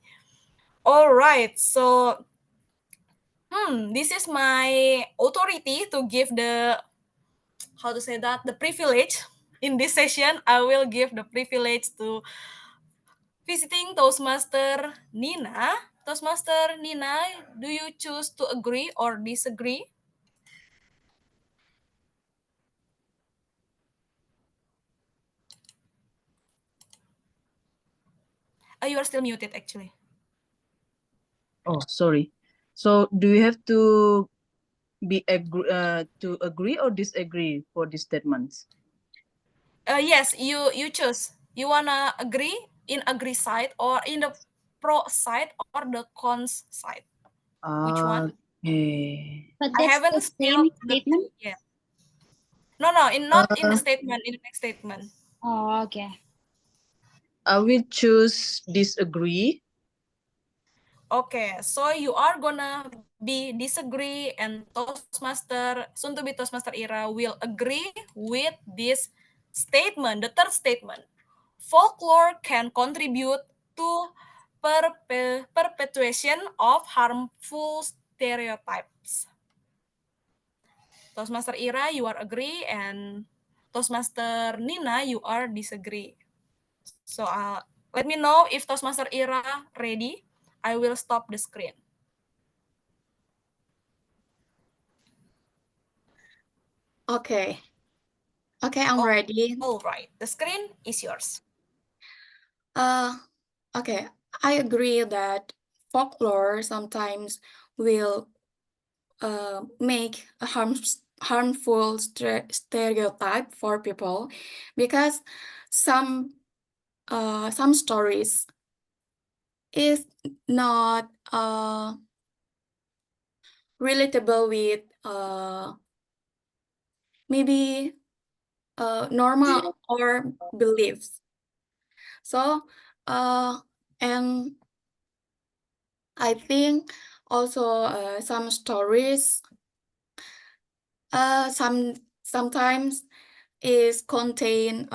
All right, so this is my authority to give the, how to say that, the privilege. In this session, I will give the privilege to visiting Toastmaster Nina. Toastmaster Nina, do you choose to agree or disagree? You are still muted actually. Oh, sorry. So do you have to agree or disagree for these statements? Yes, you choose. You wanna agree in agree side or in the pro side or the cons side? Which one? Okay. But I that's haven't the spelled same the statement. yeah. No, not in the statement. In the next statement. Oh, okay. I will choose disagree. Okay, so you are gonna be disagree, and Toastmaster, soon to be Toastmaster Ira, will agree with this statement, the third statement. Folklore can contribute to perpetuation of harmful stereotypes. Toastmaster Ira, you are agree, and Toastmaster Nina, you are disagree. So let me know if Toastmaster Ira ready. I will stop the screen. Okay. Okay, I'm ready. All right, the screen is yours. Okay, I agree that folklore sometimes will make a harmful stereotype for people, because some stories is not relatable with maybe normal or beliefs. So and I think also some stories sometimes is contain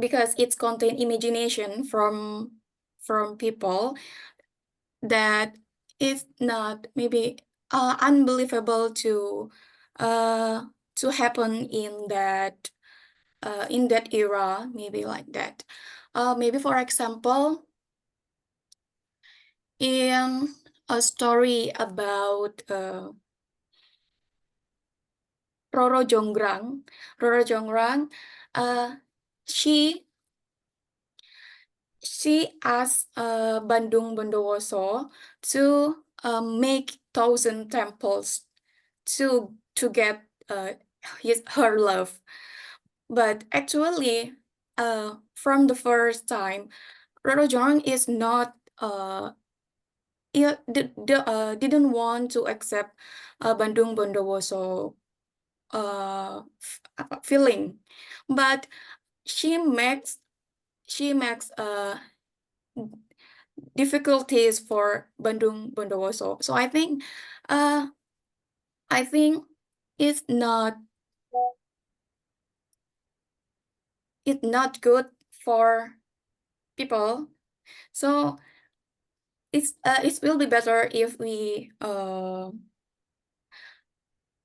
because it's contain imagination from people that is not maybe unbelievable to happen in that era, maybe like that. Maybe for example, in a story about Roro Jonggrang, she asked Bandung Bondowoso to make 1,000 temples to get her love. But actually, from the first time, Roro Jonggrang is not didn't want to accept Bandung Bondowoso feeling, but she makes difficulties for Bandung Bondowoso. So I think it's not good for people. So it will be better if we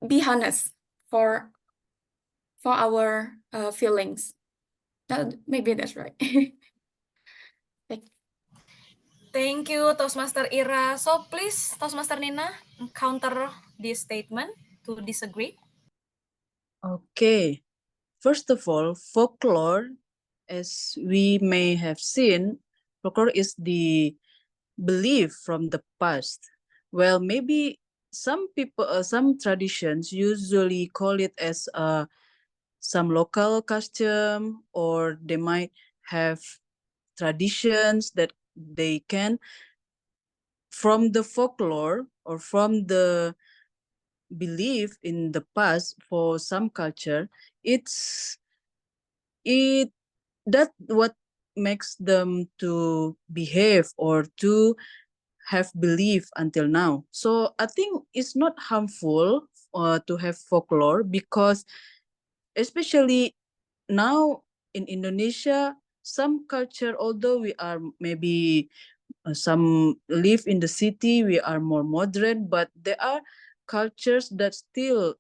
be honest for our feelings. Maybe that's right. Thank you, Toastmaster Ira. So please, Toastmaster Nina, counter this statement to disagree. Okay. First of all, folklore, as we may have seen, folklore is the belief from the past. Well, maybe some people, some traditions usually call it as some local custom, or they might have traditions that they can, from the folklore or from the belief in the past. For some culture, that what makes them to behave or to have belief until now. So I think it's not harmful to have folklore, because especially now in Indonesia, some culture, although we are maybe some live in the city, we are more modern, but there are cultures that still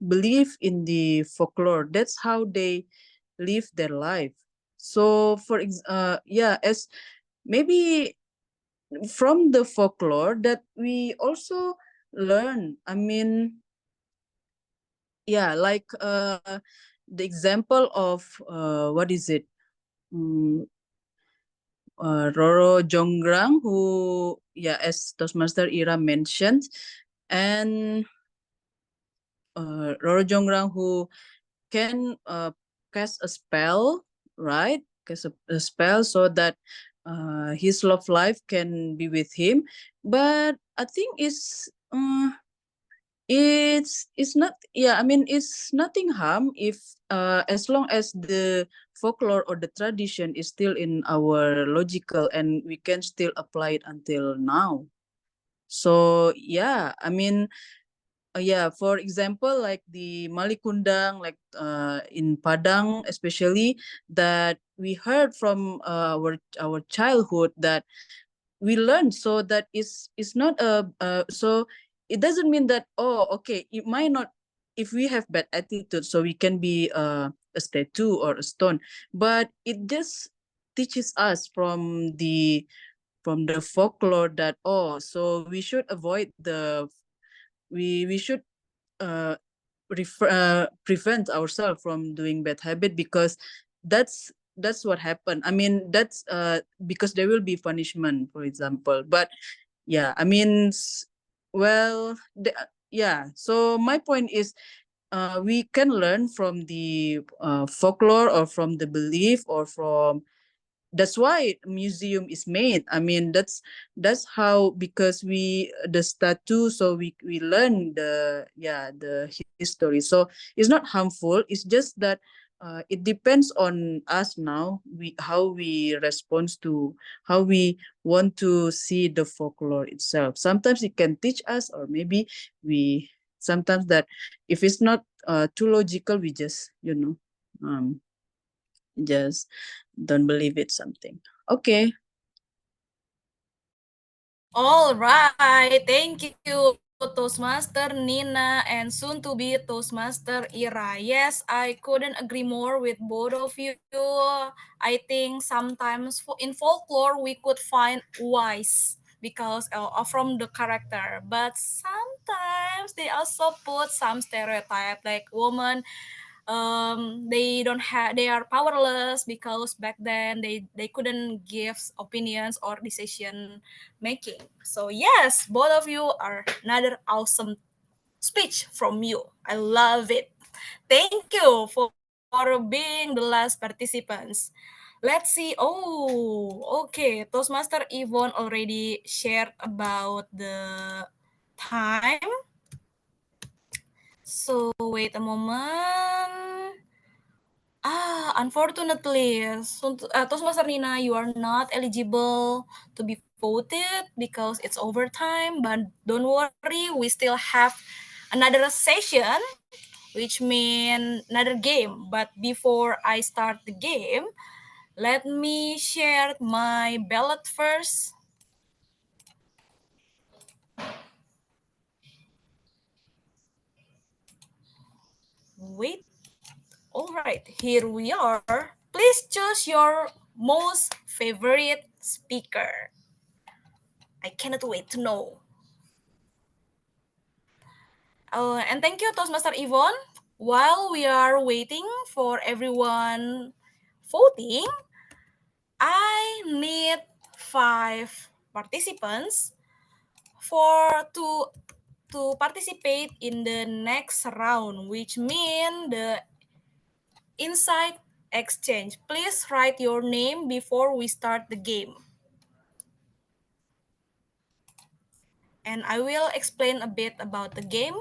believe in the folklore. That's how they live their life. So as maybe from the folklore that we also learn, I mean, like the example of what is it, Roro Jonggrang, who, as Toastmaster Ira mentioned, and Roro Jonggrang who can cast a spell, right? Cast a spell so that his love life can be with him. But I think it's not, yeah, I mean, it's nothing harm if as long as the folklore or the tradition is still in our logical and we can still apply it until now. So yeah, I mean, yeah, for example, like the Malikundang, like in Padang especially, that we heard from our childhood, that we learned. So that is not a so it doesn't mean that, oh, okay, it might not, if we have bad attitude, so we can be a statue or a stone, but it just teaches us from the folklore that, oh, so we should avoid the we should uh, prevent ourselves from doing bad habit, because that's what happened. I mean, that's because there will be punishment, for example. But yeah, I mean, well, yeah. So my point is, we can learn from the folklore or from the belief or from, that's why museum is made. I mean, that's how, because the statue, so we learn the history. So it's not harmful, it's just that it depends on us now, how we respond to, how we want to see the folklore itself. Sometimes it can teach us, or maybe we sometimes that if it's not too logical, we just just don't believe it something. Okay. All right, thank you, Toastmaster Nina and soon to be Toastmaster Ira. Yes, I couldn't agree more with both of you. I think sometimes in folklore we could find wise because from the character, but sometimes they also put some stereotype like woman they are powerless because back then they couldn't give opinions or decision making. So yes, both of you are another awesome speech from you. I love it. Thank you for being the last participants. Let's see. Oh, okay. Toastmaster Yvonne already shared about the time. So wait a moment. Unfortunately, Toastmaster Nina, you are not eligible to be voted because it's overtime. But don't worry, we still have another session, which means another game. But before I start the game, let me share my ballot first. Wait. All right, here we are. Please choose your most favorite speaker. I cannot wait to know. And thank you, Toastmaster Yvonne. While we are waiting for everyone voting, I need 5 participants to participate in the next round, which means the inside exchange. Please write your name before we start the game. And I will explain a bit about the game.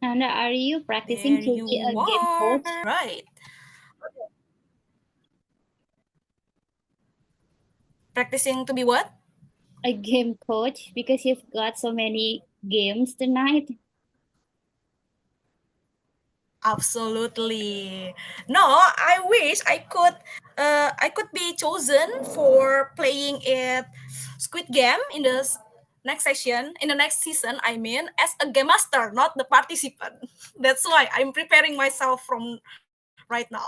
And are you practicing There to you be a game are. coach? Right. Practicing to be what? A game coach because you've got so many games tonight. Absolutely. No, I wish I could be chosen for playing it Squid Game in the next session, in the next season, I mean, as a game master, not the participant. That's why I'm preparing myself from right now.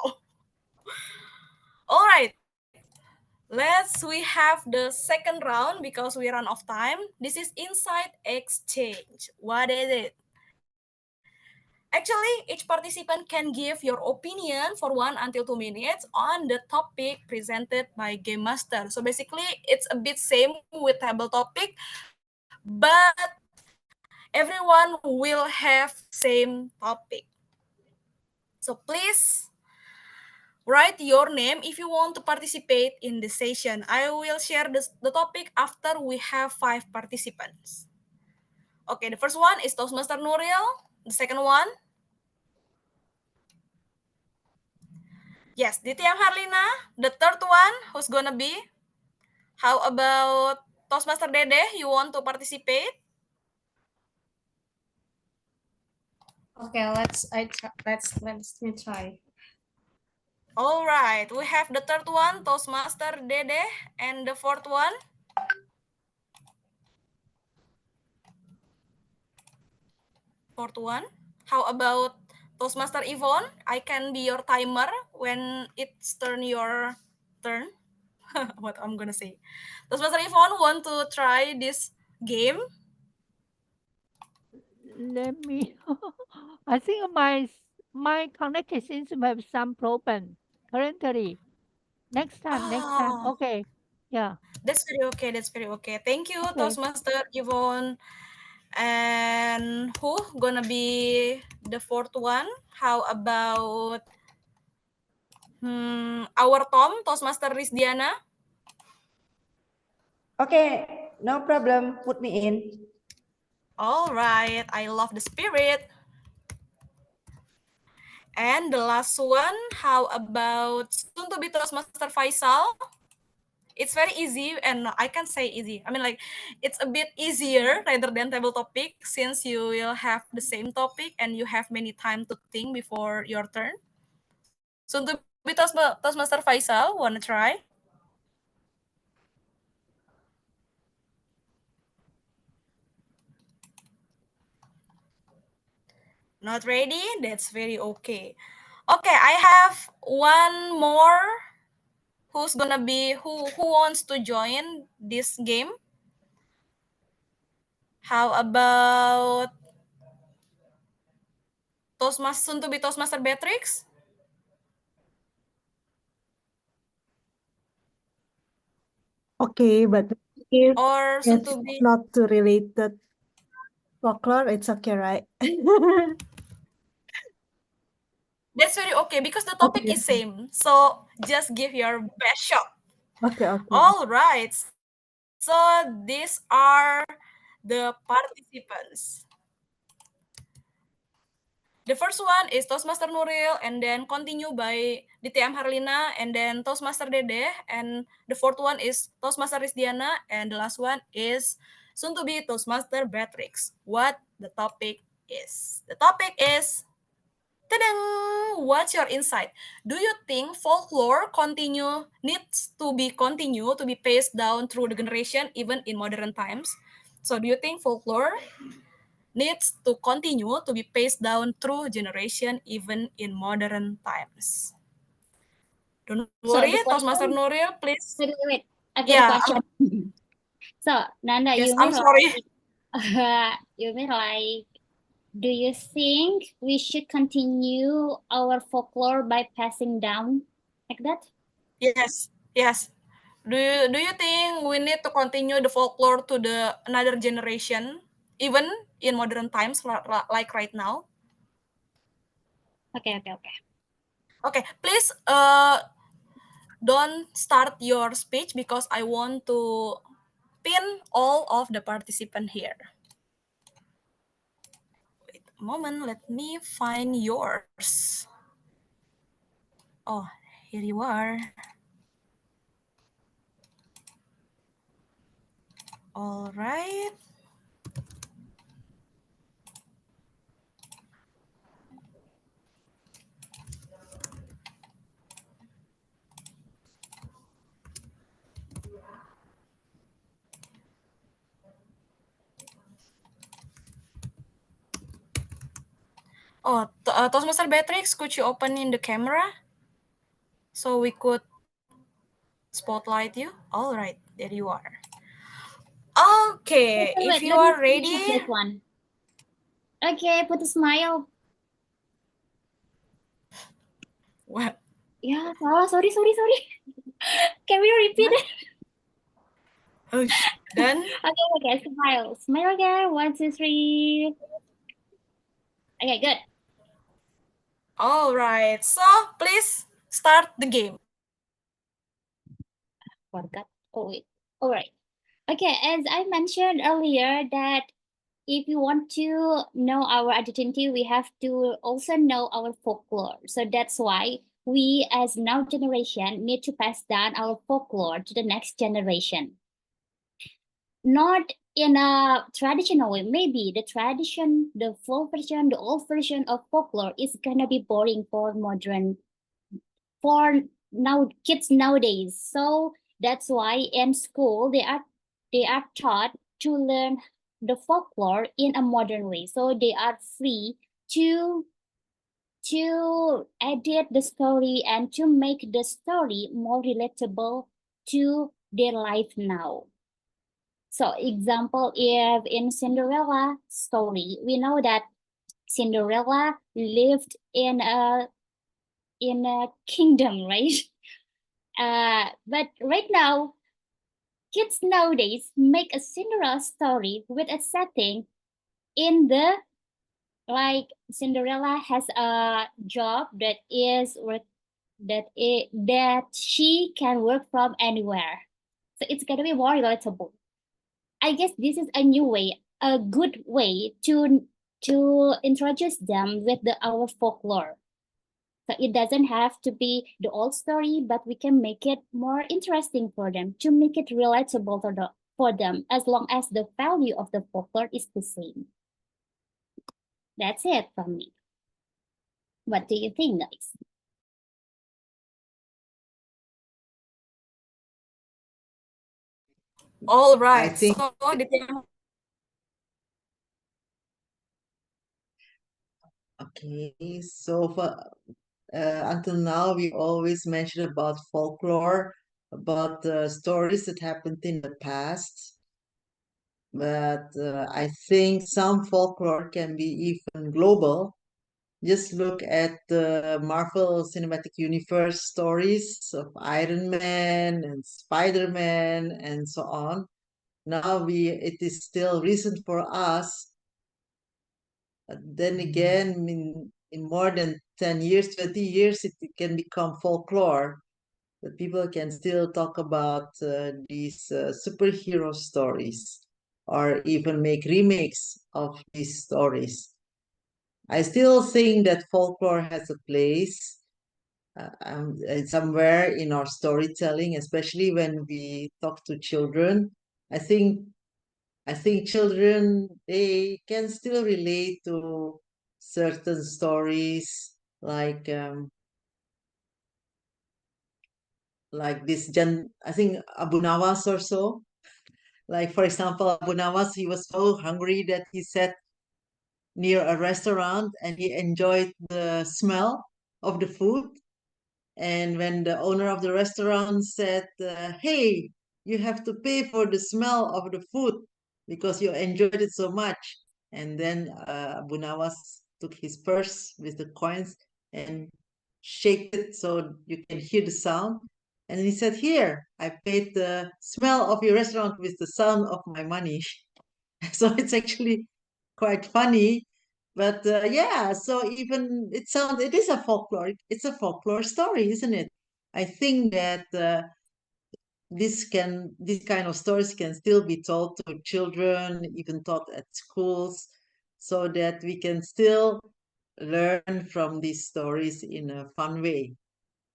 All right. We have the second round because we run off time. This is Inside Exchange. What is it? Actually, each participant can give your opinion for 1 until 2 minutes on the topic presented by Game Master. So basically, it's a bit same with table topic, but everyone will have same topic. So please write your name if you want to participate in the session. I will share the topic after we have 5 participants. Okay, the first one is Toastmaster Nuril. The second one, yes, Ditya Harlina. The third one, who's gonna be? How about Toastmaster Dede? You want to participate? Okay, let's me try. All right, we have the third one, Toastmaster Dede, and the fourth one. Fourth one. How about Toastmaster Yvonne? I can be your timer when it's your turn. What I'm gonna say. Toastmaster Yvonne, want to try this game? Let me. I think my connection seems to have some problem currently. Next time. Oh, Okay. Yeah. that's very okay. That's very okay. Thank you, Okay. Toastmaster Yvonne. And who gonna be the fourth one? How about our Tom, Toastmaster Rizdiana? Okay, no problem. Put me in. All right, I love the spirit. And the last one, how about soon to be Toastmaster Faisal? It's very easy, and I can say easy. I mean, like, it's a bit easier rather than table topic since you will have the same topic and you have many time to think before your turn. Soon to be Toastmaster Faisal, wanna try? Not ready? That's very okay. Okay, I have one more who wants to join this game. How about soon to be Toastmaster Beatrix? Okay, but if Or soon it's to be not to related folklore, it's okay, right? That's very okay because the topic Okay, is same. So just give your best shot. okay, okay. All right. So these are the participants. The first one is Toastmaster Nuril, and then continue by DTM Harlina, and then Toastmaster Dede, and the fourth one is Toastmaster Rizdiana, and the last one is soon to be Toastmaster Beatrix. What the topic is? The topic is, ta-dang! What's your insight? Do you think folklore needs to be passed down through the generation even in modern times? So do you think folklore needs to continue to be passed down through generation even in modern times? Don't So worry, the Toastmaster question, Nuril, please. wait. I get a Yeah, question. So Nanda, yes, you I'm mean sorry. like, do you think we should continue our folklore by passing down like that? Yes, yes. Do you think we need to continue the folklore to the another generation, even in modern times, like right now? Okay. Okay, please don't start your speech because I want to pin all of the participants here. Wait a moment, let me find yours. Oh, here you are. All right. Oh, Toastmaster Beatrix, could you open in the camera so we could spotlight you? All right, there you are. Okay, if you Let me are ready. screenshot this one. Okay, put a smile. What? Yeah, sorry. Can we repeat it? Oh, done? Okay, smile. Smile again. 1, 2, 3. Okay, good. All right, so please start the game. Forgot. Oh, wait. All right. Okay, as I mentioned earlier that if you want to know our identity, we have to also know our folklore. So that's why we as now generation need to pass down our folklore to the next generation. Not in a traditional way. Maybe the tradition, the full version, the old version of folklore is gonna be boring for modern, for now kids nowadays. So that's why in school they are taught to learn the folklore in a modern way. So they are free to edit the story and to make the story more relatable to their life now. So example, if in Cinderella story, we know that Cinderella lived in a kingdom, right? But right now, kids nowadays make a Cinderella story with a setting in the, like Cinderella has a job that is that she can work from anywhere. So it's gonna be more relatable. I guess this is a new way, a good way to introduce them with our folklore. So it doesn't have to be the old story, but we can make it more interesting for them, to make it relatable for them, as long as the value of the folklore is the same. That's it from me. What do you think, guys? All right. think- So Okay, so for until now, we always mention about folklore, about the stories that happened in the past. But I think some folklore can be even global. Just look at the Marvel Cinematic Universe stories of Iron Man and Spider-Man and so on. Now it is still recent for us. Then again, in more than 10 years, 20 years, it can become folklore. But people can still talk about these superhero stories or even make remakes of these stories. I still think that folklore has a place somewhere in our storytelling, especially when we talk to children. I think children, they can still relate to certain stories like this I think Abu Nawas or so. Like for example, Abu Nawas, he was so hungry that he sat near a restaurant and he enjoyed the smell of the food. And when the owner of the restaurant said, hey, you have to pay for the smell of the food because you enjoyed it so much. And then Abu Nawas took his purse with the coins and shake it so you can hear the sound. And he said, here, I paid the smell of your restaurant with the sound of my money. So it's actually quite funny. But yeah, so even it is a folklore. It's a folklore story, isn't it? I think that this kind of stories can still be told to children, even taught at schools, so that we can still learn from these stories in a fun way.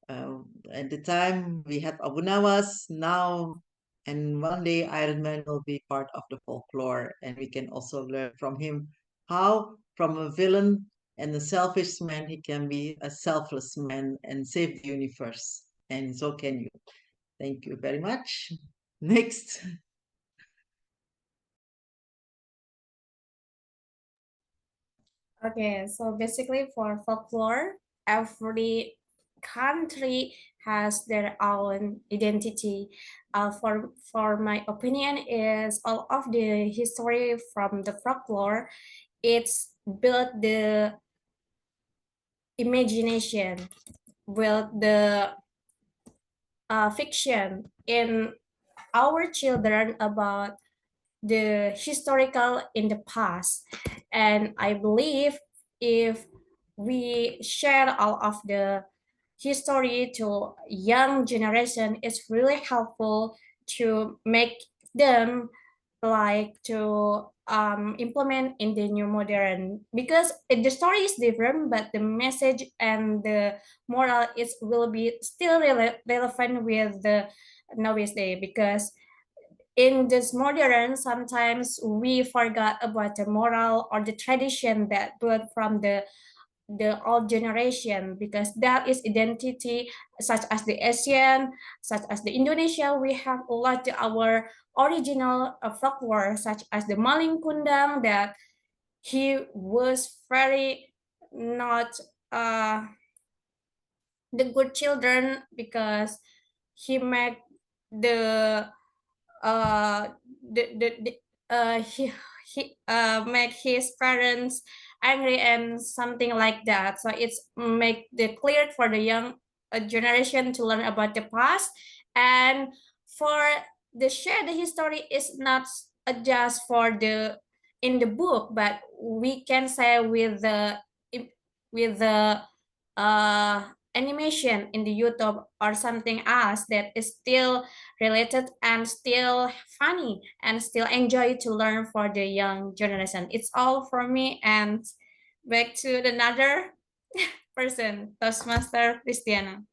At the time we had Abu Nawas, now and one day Iron Man will be part of the folklore, and we can also learn from him how from a villain and a selfish man he can be a selfless man and save the universe. And so can you. Thank you very much. Next. Okay, so basically for folklore, every country has their own identity. For my opinion is all of the history from the folklore, it's built the imagination, built the fiction in our children about the historical in the past. And I believe if we share all of the history to young generation, it's really helpful to make them like to implement in the new modern, because the story is different, but the message and the moral is will be still relevant with the nowadays day, because in this modern sometimes we forgot about the moral or the tradition that brought from the old generation, because that is identity, such as the Asian, such as the Indonesia. We have a lot of our original folklore, such as the Maling Kundang, that he was very not the good children, because he made the he make his parents angry and something like that. So it's make the clear for the young generation to learn about the past, and for the share the history is not just for the in the book, but we can say with the animation in the YouTube or something else that is still related and still funny and still enjoy to learn for the young generation. It's all from me, and back to another person, Toastmaster Christiana.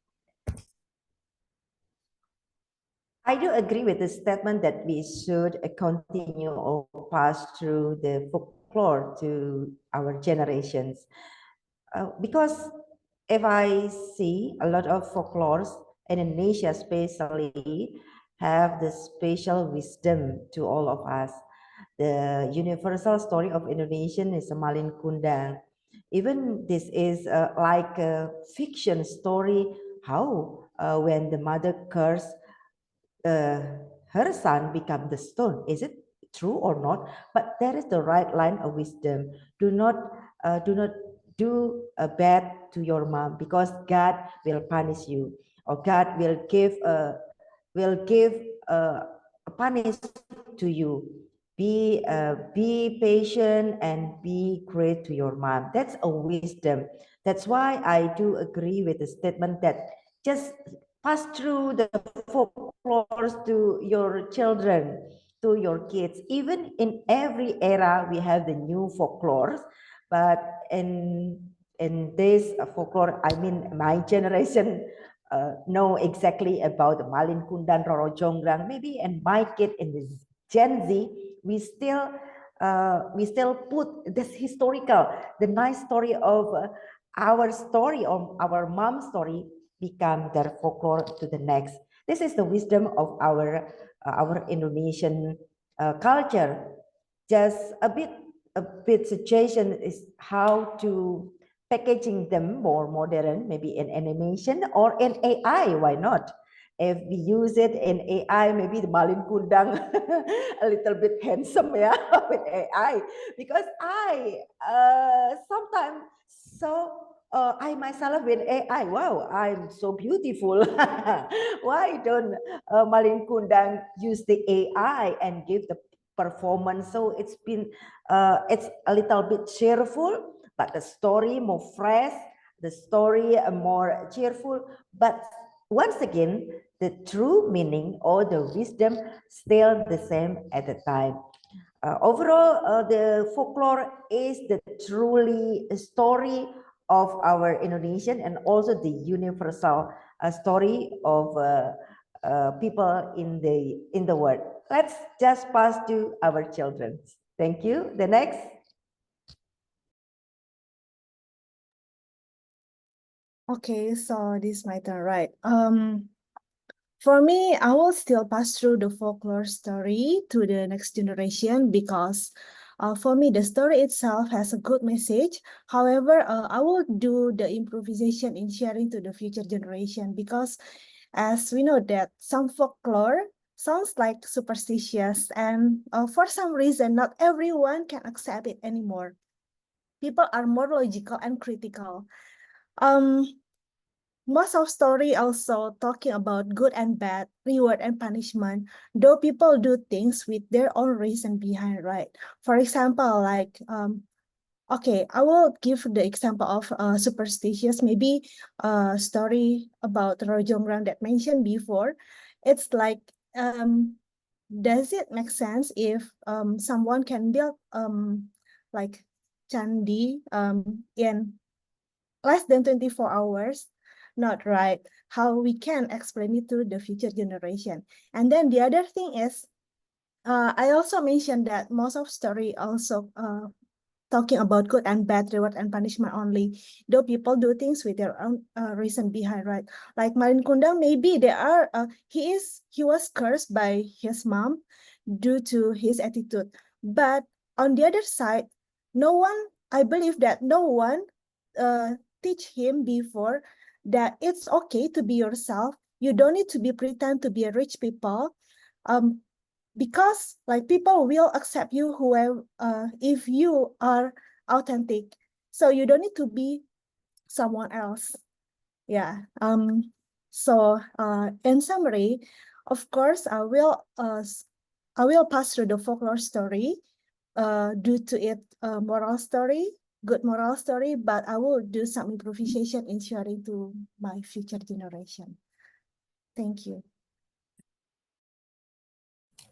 I do agree with the statement that we should continue or pass through the folklore to our generations. Because if I see a lot of folklores in Indonesia especially have the special wisdom to all of us. The universal story of Indonesian is a Malin Kundang. Even this is like a fiction story, how when the mother cursed her son become the stone. Is it true or not? But that is the right line of wisdom. Do not do a bad to your mom, because God will punish you, or God will give a punish to you. Be patient and be great to your mom. That's a wisdom. That's why I do agree with the statement that just pass through the folklores to your children, to your kids. Even in every era, we have the new folklores, but in this folklore, I mean, my generation know exactly about the Malin Kundang, Roro Jonggrang. Maybe and my kid in the Gen Z, we still put this historical, the nice story of our story, of our mom's story, become their folklore to the next. This is the wisdom of our Indonesian culture. Just a bit suggestion is how to packaging them more modern, maybe in animation or in AI. Why not? If we use it in AI, maybe the Malin Kundang a little bit handsome, yeah, with AI. Because I sometimes I myself with AI, wow, I'm so beautiful. Why don't Malin Kundang use the AI and give the performance? So it's a little bit cheerful, but the story more fresh, the story more cheerful. But once again, the true meaning or the wisdom still the same at the time. Overall, the folklore is the truly story of our Indonesian and also the universal story of people in the world. Let's just pass to our children. Thank you. The next. Okay, so this is my turn, right? For me, I will still pass through the folklore story to the next generation, because for me, the story itself has a good message. However, I will do the improvisation in sharing to the future generation, because as we know that some folklore sounds like superstitious, and for some reason, not everyone can accept it anymore. People are more logical and critical. Most of story also talking about good and bad, reward and punishment, though people do things with their own reason behind, right? For example, like, okay, I will give the example of superstitious, maybe a story about Roro Jonggrang that mentioned before. It's like, does it make sense if someone can build like candi in less than 24 hours? Not right. How we can explain it to the future generation. And then the other thing is, I also mentioned that most of story also talking about good and bad, reward and punishment only. Though people do things with their own reason behind, right? Like Marin Kundang, maybe there are he was cursed by his mom due to his attitude. But on the other side, no one, I believe that no one teach him before that it's okay to be yourself. You don't need to be pretend to be a rich people. Because like people will accept you whoever if you are authentic, so you don't need to be someone else. Yeah. So in summary, of course I will pass through the folklore story due to it moral story, good moral story, but I will do some improvisation in sharing to my future generation. Thank you.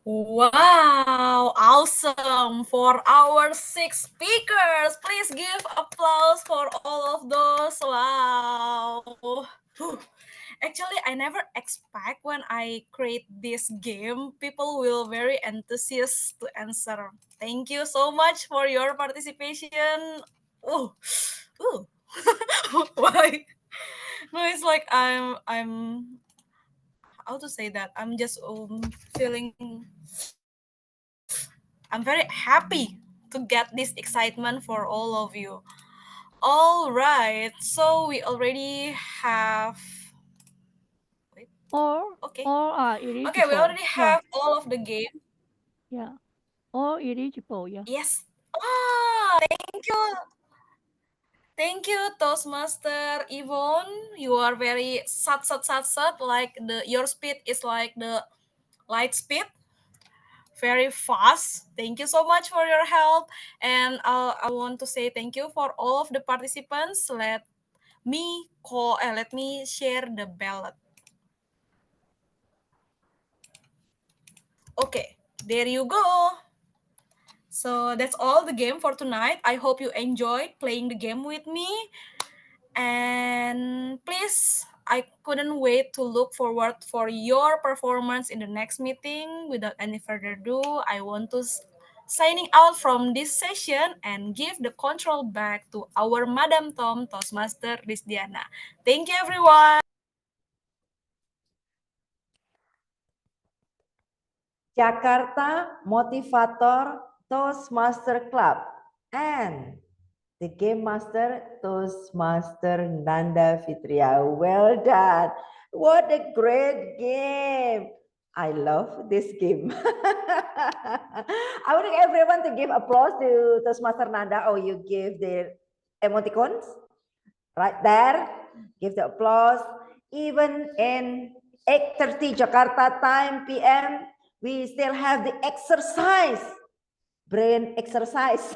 Wow, awesome for our 6 speakers. Please give applause for all of those. Wow. Whew. Actually, I never expect when I create this game, people will very enthusiastic to answer. Thank you so much for your participation. Ooh, ooh. Why? No, it's like I'm how to say that? I'm just feeling. I'm very happy to get this excitement for all of you. All right, so we already have. Wait. Okay. All are Okay, we eligible. already Yeah, have all of the game. yeah. All eligible. Yeah. Yes. Ah, thank you. Thank you, Toastmaster Yvonne. You are very sat. Like your speed is like the light speed. Very fast. Thank you so much for your help. And I want to say thank you for all of the participants. Let me share the ballot. Okay, there you go. So that's all the game for tonight. I hope you enjoyed playing the game with me. And please, I couldn't wait to look forward for your performance in the next meeting. Without any further ado, I want to signing out from this session and give the control back to our Madam Tom Toastmaster Rizdiana. Thank you, everyone. Jakarta Motivator Toastmaster Club and the Game Master Toastmaster Nanda Fitria. Well done. What a great game. I love this game. I want everyone to give applause to Toastmaster Nanda. Oh, you give the emoticons right there. Give the applause. Even in 8:30 Jakarta time PM, we still have the exercise, brain exercise,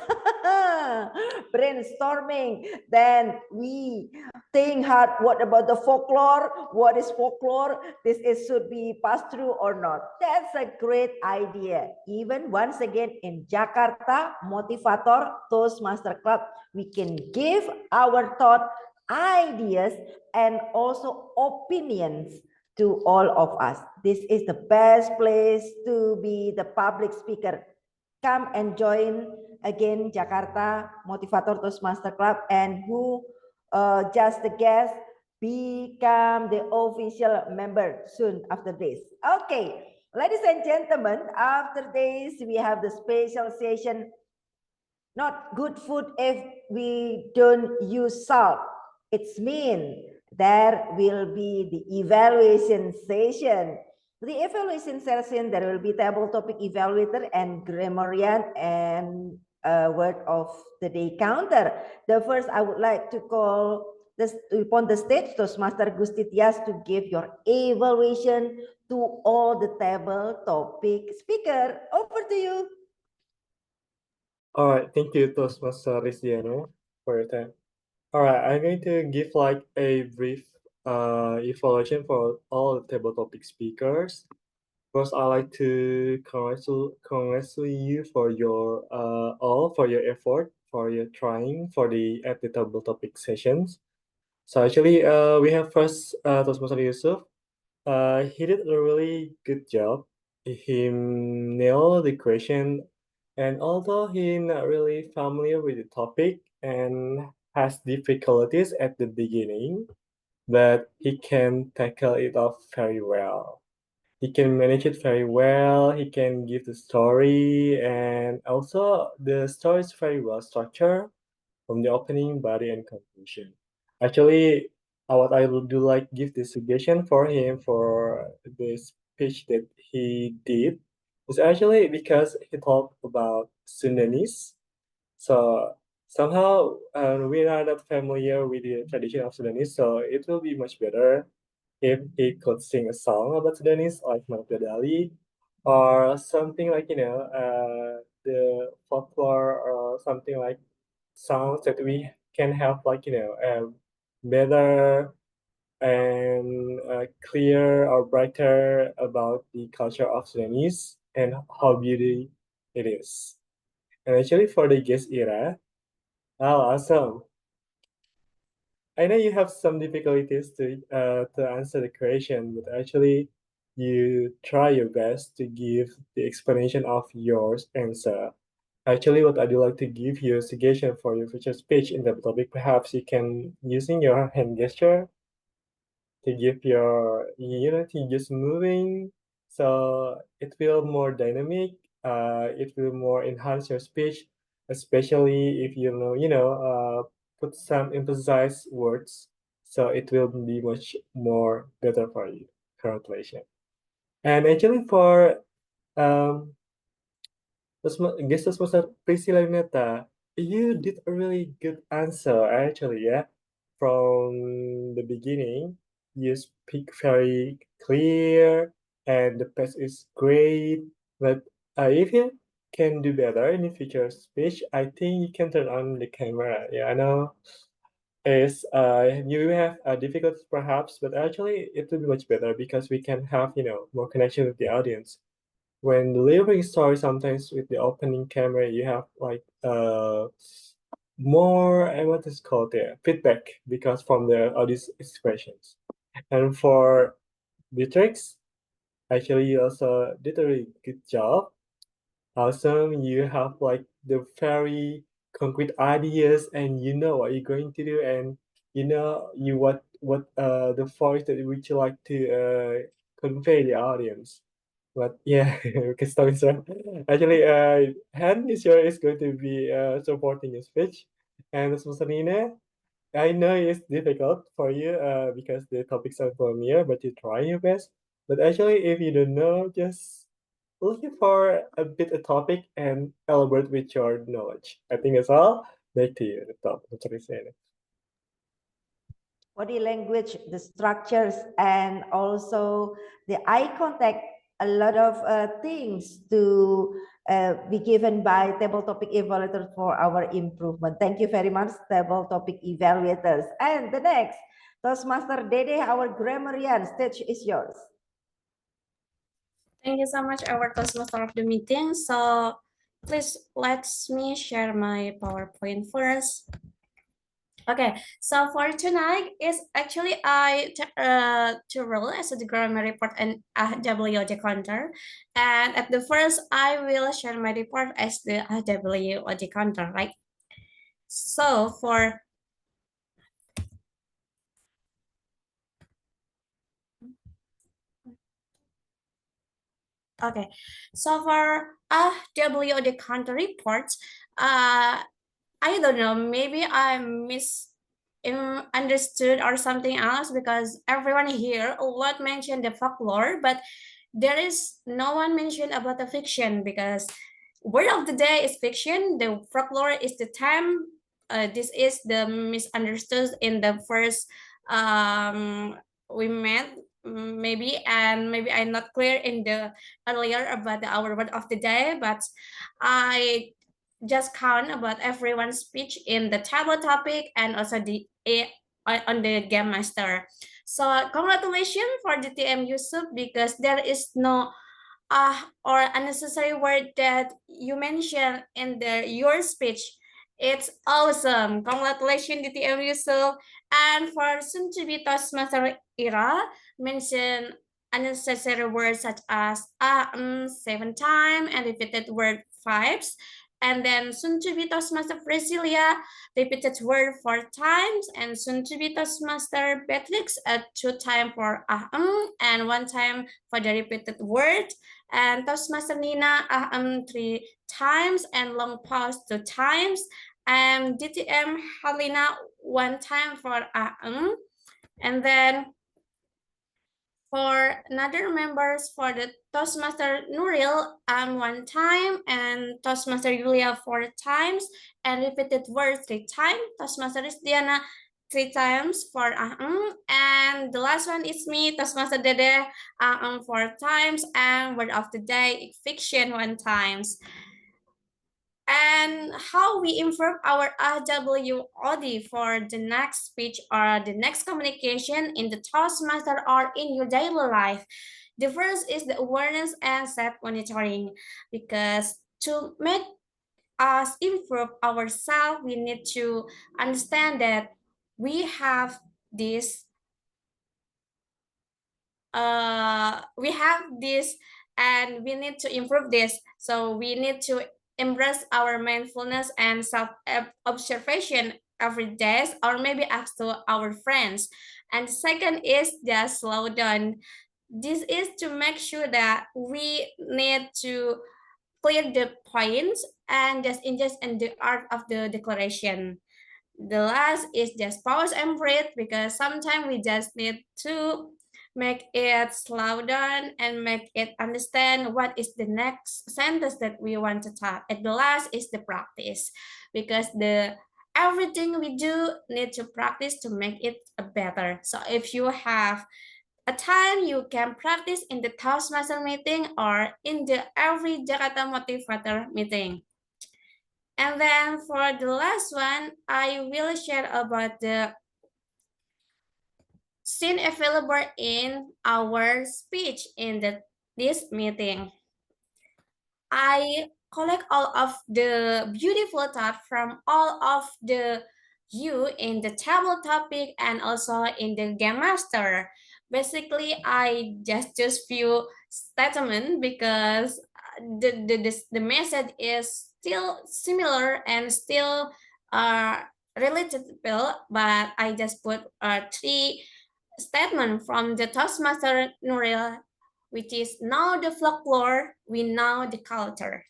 brainstorming. Then we think hard, what about the folklore? What is folklore? This should be passed through or not? That's a great idea. Even once again in Jakarta Motivator Toastmaster Club, we can give our thought, ideas, and also opinions to all of us. This is the best place to be the public speaker. Come and join again Jakarta Motivator Toastmaster Club, and who just the guest become the official member soon after this. Okay, ladies and gentlemen, after this we have the special session. Not good food if we don't use salt. It's mean there will be the evaluation session. The evaluation session, there will be table topic evaluator and grammarian and word of the day counter. The first, I would like to call this upon the stage Toastmaster Gusti Tias to give your evaluation to all the table topic speaker. Over to you. All right, thank you, Toastmaster Rizdiano, for your time. All right, I'm going to give like a brief evaluation for all table topic speakers. First, I'd like to congratulate you for your all for your effort, for your trying for the at the table topic sessions. So actually, we have first Toastmaster Yusuf. He did a really good job. He nailed the question, and although he's not really familiar with the topic and has difficulties at the beginning, but he can tackle it off very well. He can manage it very well. He can give the story, and also the story is very well structured from the opening, body, and conclusion. Actually, what I would do like give the suggestion for him for the speech that he did is actually because he talked about Sudanese. So somehow we are not familiar with the tradition of Sudanese, so it will be much better if he could sing a song about Sudanese, like Malaka Dali, or something like the folklore or something like songs that we can have like better and clear or brighter about the culture of Sudanese and how beauty it is. And actually for the guest era, oh, awesome. I know you have some difficulties to answer the question, but actually you try your best to give the explanation of your answer. Actually, what I do like to give you a suggestion for your future speech in the topic, perhaps you can using your hand gesture to give your to just moving, so it will more dynamic. It will more enhance your speech, especially if put some emphasized words, so it will be much more better for you. Congratulations. And actually for um guest sponsor Priscilla Neta, you did a really good answer actually, yeah. From the beginning, you speak very clear and the pace is great. But if you can do better in the future speech, I think you can turn on the camera. Yeah, I know is you have difficulties perhaps, but actually it will be much better because we can have more connection with the audience when delivering story sometimes with the opening camera you have like more what is called there feedback because from the audience expressions. And for Beatrix, actually you also did a really good job. Awesome, you have like the very concrete ideas and you know what you're going to do, and you know what the voice that would you like to convey the audience. But yeah, we can start with that. Actually, Han is going to be supporting your speech, and Susanina, I know it's difficult for you because the topics are familiar, but you try your best. But actually, if you don't know, just looking for a bit of topic and elaborate with your knowledge. I think that's all. Back to you, the top. Body language, the structures, and also the eye contact, a lot of things to be given by table topic evaluators for our improvement. Thank you very much, table topic evaluators. And the next, Toastmaster Dede, our grammarian, stage is yours. Thank you so much, our Toastmaster of the meeting. So please let me share my PowerPoint first. Okay, so for tonight is actually I to role as a grammar report and WOD counter, and at the first I will share my report as the WOD counter, right? So for okay, so for WOD counter reports, I don't know, maybe I understood or something else because everyone here a lot mentioned the folklore, but there is no one mentioned about the fiction because word of the day is fiction, the folklore is the term. This is the misunderstood in the first we met maybe, and maybe I'm not clear in the earlier about our word of the day, but I just count about everyone's speech in the table topic and also on the game master. So congratulations for the TM Yusuf because there is no or unnecessary word that you mentioned in your speech. It's awesome. Congratulations, DTM Yusuf. And for soon to be Toastmaster era, mention unnecessary words such as 7 times and repeated word 5s. And then soon to be Toastmaster Brasilia, repeated word 4 times, and soon to be Toastmaster Beatrix 2 times for and 1 time for the repeated word. And Toastmaster Nina 3 times, and long pause 2 times. And DTM Halina 1 time for and then for another members, for the Toastmaster Nuril 1 time, and Toastmaster Yulia 4 times, and repeated word 3 times. Toastmaster Diana 3 times for and the last one is me, Toastmaster Dede 4 times, and word of the day fiction 1 times. And how we improve our RWOD for the next speech or the next communication in the Toastmaster or in your daily life. The first is the awareness and self-monitoring, because to make us improve ourselves, we need to understand that we have this and we need to improve this. So we need to embrace our mindfulness and self-observation every day, or maybe ask to our friends. And second is just slow down. This is to make sure that we need to clear the points and just ingest in the art of the declaration. The last is just pause and breathe, because sometimes we just need to make it slow down and make it understand what is the next sentence that we want to talk. And the last is the practice, because everything we do need to practice to make it better. So if you have a time, you can practice in the Toastmaster meeting or in the every Jakarta Motivator meeting. And then for the last one, I will share about the scene available in our speech in this meeting. I collect all of the beautiful thoughts from all of you in the table topic and also in the game master. Basically, I just choose few statements because the message is still similar and still relatable, but I just put 3 statements from the Toastmaster Nuril, which is now the folklore, we know the culture.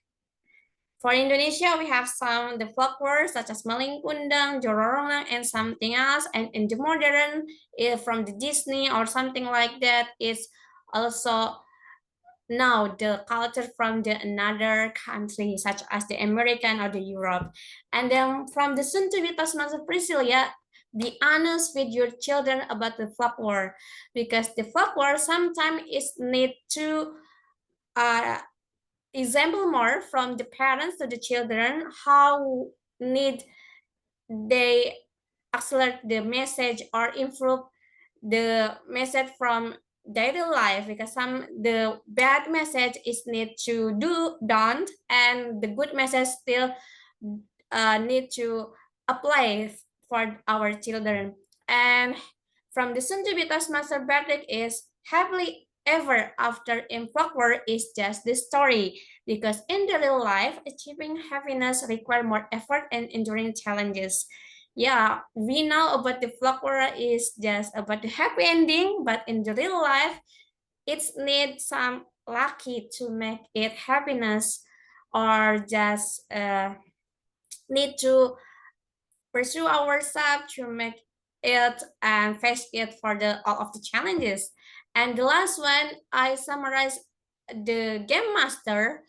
For Indonesia, we have some the folklore such as Maling Kundang, Jororong, and something else. And in the modern, from the Disney or something like that, it's also now the culture from the another country, such as the American or the Europe. And then from the soon-to-be Toastmaster Priscilla, be honest with your children about the folklore, because the folklore sometimes is need to example more from the parents to the children, how need they accelerate the message or improve the message from daily life, because the bad message is need to done, and the good message still need to apply for our children. And from the soon-to-be Toastmaster verdict is happily ever after in folklore is just the story, because in the real life, achieving happiness require more effort and enduring challenges. Yeah, we know about the folklore is just about the happy ending, but in the real life, it needs some lucky to make it happiness, or just need to pursue ourselves to make it and face it for all of the challenges. And the last one, I summarize the game master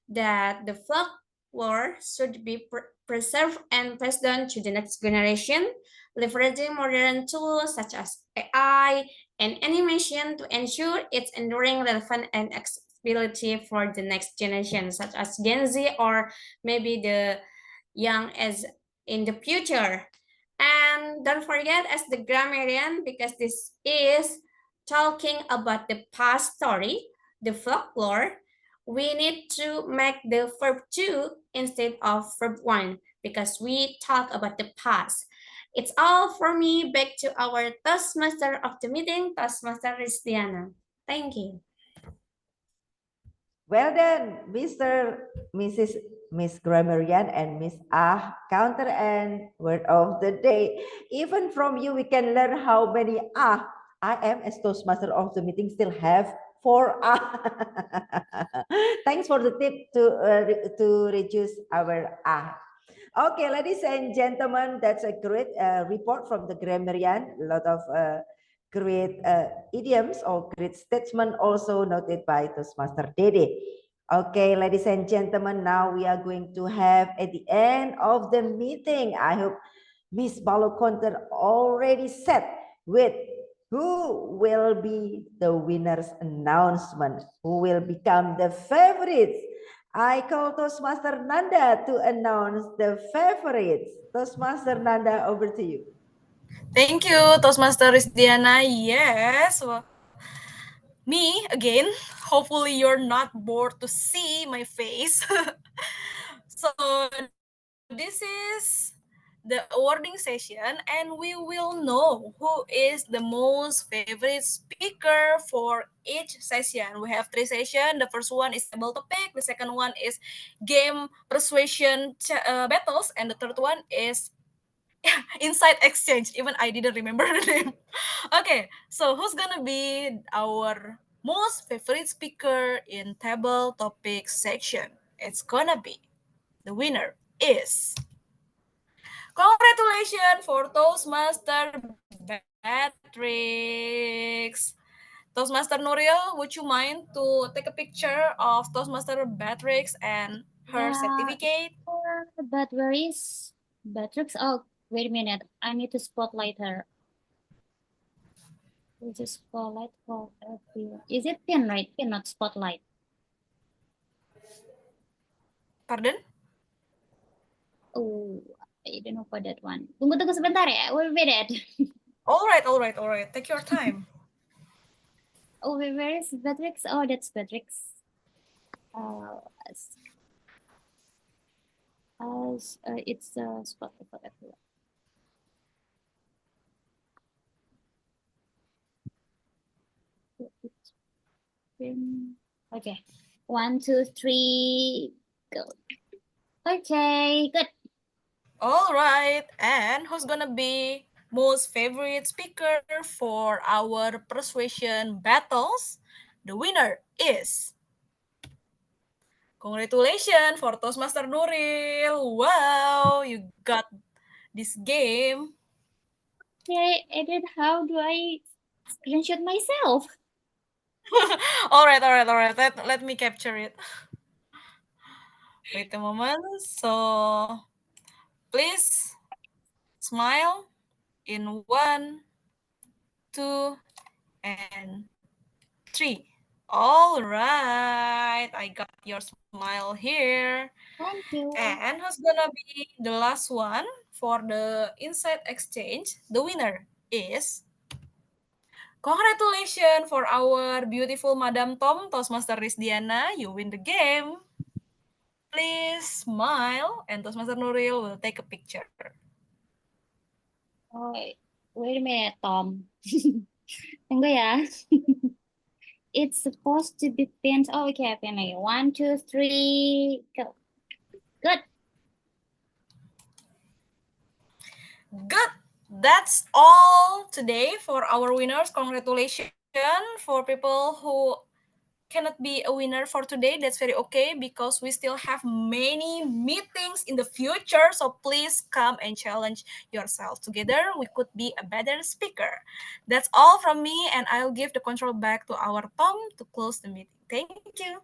that the folklore should be preserved and passed on to the next generation, leveraging modern tools such as AI and animation to ensure its enduring, relevant, and accessibility for the next generation, such as Gen Z or maybe the young as in the future. And don't forget as the grammarian, because this is talking about the past story, the folklore, we need to make the verb to instead of verb one because we talk about the past. It's all for me. Back to our Toastmaster of the meeting, Toastmaster Rizdiana. Thank you. Well done, Mr. Mrs. Miss Grammarian and Miss Ah. Counter and word of the day. Even from you, we can learn how many Ah. I am as Toastmaster of the meeting still have 4 Ah. Thanks for the tip to reduce our Ah. Okay, ladies and gentlemen, that's a great report from the Grammarian. A lot of great idioms or great statement also noted by Toastmaster Dede. Okay, ladies and gentlemen, now we are going to have at the end of the meeting. I hope Miss Balokonter already set with who will be the winner's announcement, who will become the favorites. I call Toastmaster Nanda to announce the favorites. Toastmaster Nanda, over to you. Thank you, Toastmaster Rizdiana. Yes, well, me again. Hopefully, you're not bored to see my face. So, this is the awarding session, and we will know who is the most favorite speaker for each session. We have 3 sessions. The first one is table topic, the second one is game persuasion battles, and the third one is inside exchange. Even I didn't remember the name. Okay, so who's gonna be our most favorite speaker in table topic section? It's gonna be the winner is, congratulations for Toastmaster Beatrix. Toastmaster Nuril, would you mind to take a picture of Toastmaster Beatrix and her Yeah, certificate? sure, but where is Beatrix? Oh, wait a minute. I need to spotlight her. Which is spotlight for everyone. Is it pin, right? Pin, not spotlight. Pardon? Oh, I don't know for that one. Tunggu sebentar ya. We'll be that. All right. Take your time. Oh, where is Beatrix? Oh, that's Beatrix. It's spotlight for everyone. Okay. 1, 2, 3, go. Okay, good. All right, and who's gonna be most favorite speaker for our persuasion battles? The winner is, congratulations for Toastmaster Nuril. Wow, you got this game. Okay, edit. How do I screenshot myself? All right. Let me capture it. Wait a moment. So please smile in 1, 2, and 3. All right, I got your smile here. Thank you. And who's gonna be the last one for the inside exchange? The winner is, congratulations for our beautiful Madam Tom, Toastmaster Rizdiana. You win the game. Please smile, and Toastmaster Nuril will take a picture. Oh, wait a minute, Tom. Tunggu ya. It's supposed to be pinned. Oh, okay, pin lagi. 1, 2, 3, go. Good. Good. That's all today for our winners. Congratulations for people who cannot be a winner for today. That's very okay because we still have many meetings in the future. So please come and challenge yourself. Together, we could be a better speaker. That's all from me, and I'll give the control back to our Tom to close the meeting. Thank you.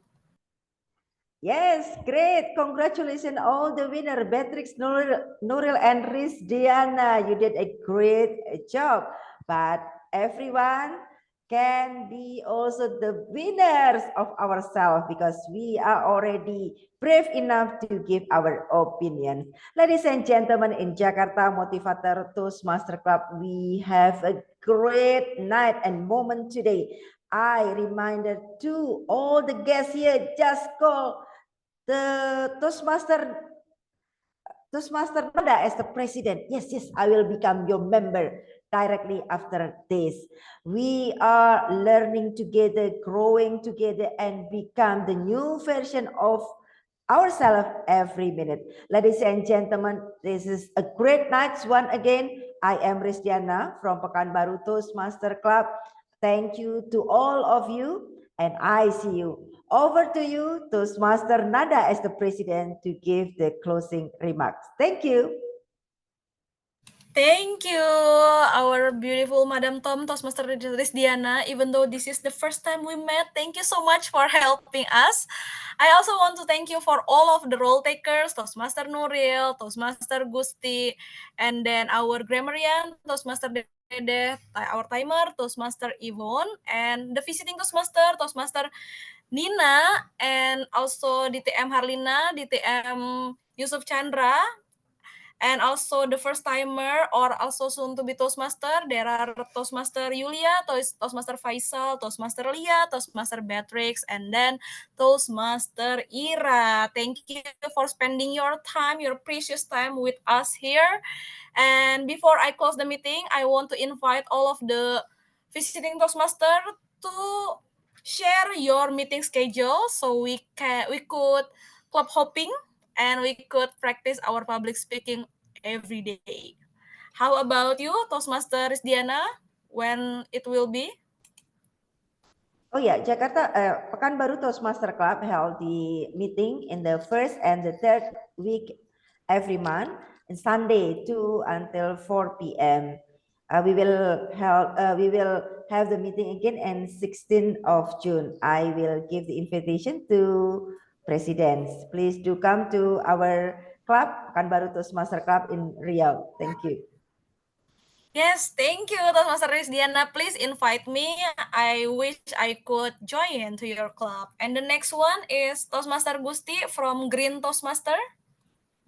Yes, great. Congratulations all the winner, Beatrix, Nuril, and Rizdiana. You did a great job. But everyone can be also the winners of ourselves because we are already brave enough to give our opinions. Ladies and gentlemen, in Jakarta Motivator Toastmaster Club, we have a great night and moment today. I reminded to all the guests here, just call the Toastmaster Nanda as the president. Yes, I will become your member directly after this. We are learning together, growing together, and become the new version of ourselves every minute. Ladies and gentlemen, this is a great night once again. I am Rizdiana from Pekanbaru Toastmaster Club. Thank you to all of you, and I see you. Over to you, Toastmaster Nanda as the president to give the closing remarks. Thank you. Thank you, our beautiful Madam Tom, Toastmaster Rizdiana. Even though this is the first time we met, thank you so much for helping us. I also want to thank you for all of the role takers, Toastmaster Nuril, Toastmaster Gusti, and then our grammarian, Toastmaster Dede, our timer, Toastmaster Yvonne, and the visiting Toastmaster Nina, and also DTM Harlina, DTM Yusuf Chandra, and also the first timer or also soon to be Toastmaster. There are Toastmaster Yulia, Toastmaster Faisal, Toastmaster Lia, Toastmaster Beatrix, and then Toastmaster Ira. Thank you for spending your time, your precious time with us here. And before I close the meeting, I want to invite all of the visiting Toastmaster to share your meeting schedule so we could club hopping and we could practice our public speaking every day. How about you, Toastmaster Rizdiana, when it will be? Oh yeah, Jakarta Pekanbaru Toastmaster Club held the meeting in the first and the third week every month, and Sunday 2 until 4 p.m. We will have the meeting again on 16th of June. I will give the invitation to presidents. Please do come to our club, Pekanbaru Toastmaster Club in Riau. Thank you. Yes, thank you, Toastmaster Rizdiana. Please invite me. I wish I could join to your club. And the next one is Toastmaster Gusti from Green Toastmaster.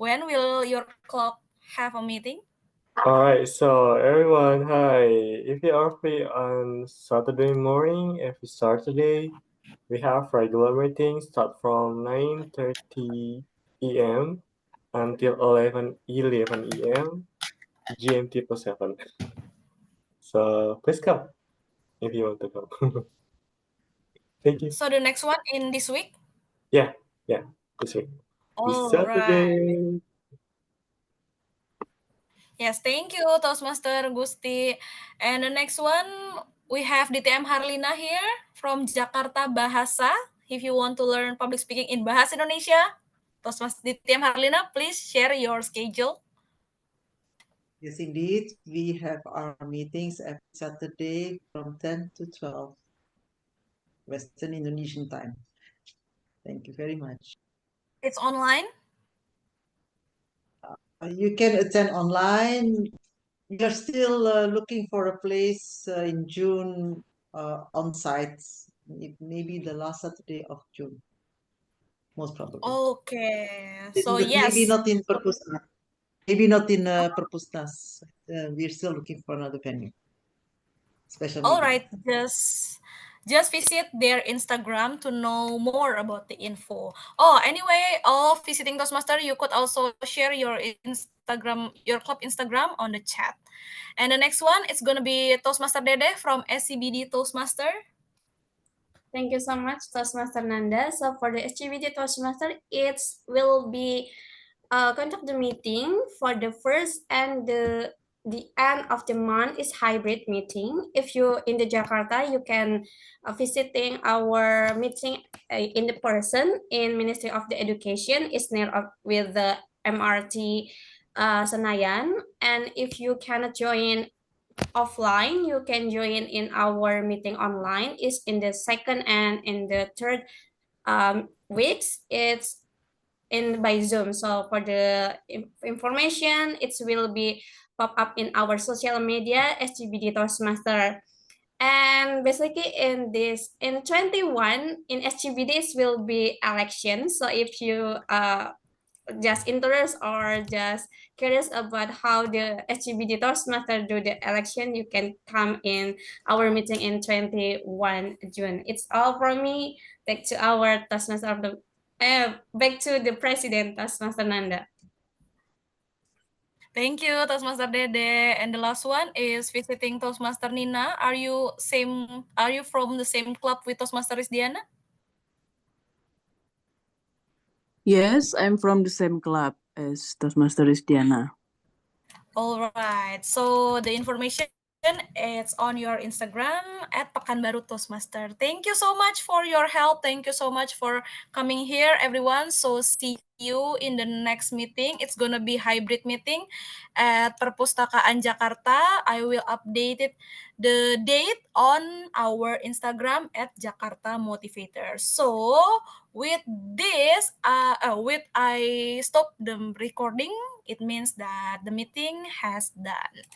When will your club have a meeting? All right, so everyone, hi. If you are free on Saturday morning, every Saturday, we have regular meetings start from 9:30 a.m. until 11 a.m. GMT plus 7. So please come if you want to come. Thank you. So the next one in this week? Yeah, this week. This All Saturday. right. Yes, thank you, Toastmaster Gusti. And the next one, we have DTM Harlina here from Jakarta Bahasa. If you want to learn public speaking in Bahasa Indonesia, Toastmaster DTM Harlina, please share your schedule. Yes, indeed. We have our meetings every Saturday from 10 to 12 Western Indonesian time. Thank you very much. It's online? You can attend online. We are still looking for a place in June on site, maybe the last Saturday of June, most probably. Okay, so But yes. maybe not in Perpusnas. Maybe not in Perpusnas. We're still looking for another venue. Special All meeting. right, just visit their Instagram to know more about the info. Oh, anyway, all visiting Toastmaster, you could also share your Instagram, your club Instagram on the chat. And the next one, it's gonna be Toastmaster Dede from SCBD Toastmaster. Thank you so much, Toastmaster Nanda. So for the SCBD Toastmaster, it will be conduct the meeting for the first and the end of the month is hybrid meeting. If you in the Jakarta, you can visiting our meeting in the person in Ministry of the Education is near with the MRT Senayan. And if you cannot join offline, you can join in our meeting online is in the second and in the third weeks. It's in by Zoom. So for the information, it will be pop up in our social media SGBD Toastmaster. And basically in 21 in SGBDs will be elections. So if you just interest or just curious about how the HGBD Toastmaster do the election, you can come in our meeting in 21 June. It's all from me. Back to our Toastmaster of the back to the President Toastmaster Nanda. Thank you, Toastmaster Dede. And the last one is visiting Toastmaster Nina. Are you from the same club with Toastmaster Rizdiana? Yes, I'm from the same club as Toastmaster Rizdiana. All right. So the information it's on your Instagram at Pekanbaru Toastmaster. Thank you so much for your help. Thank you so much for coming here, everyone. So see you in the next meeting. It's gonna be hybrid meeting at Perpustakaan Jakarta. I will update the date on our Instagram at Jakarta Motivator. So with this, with I stop the recording, it means that the meeting has done.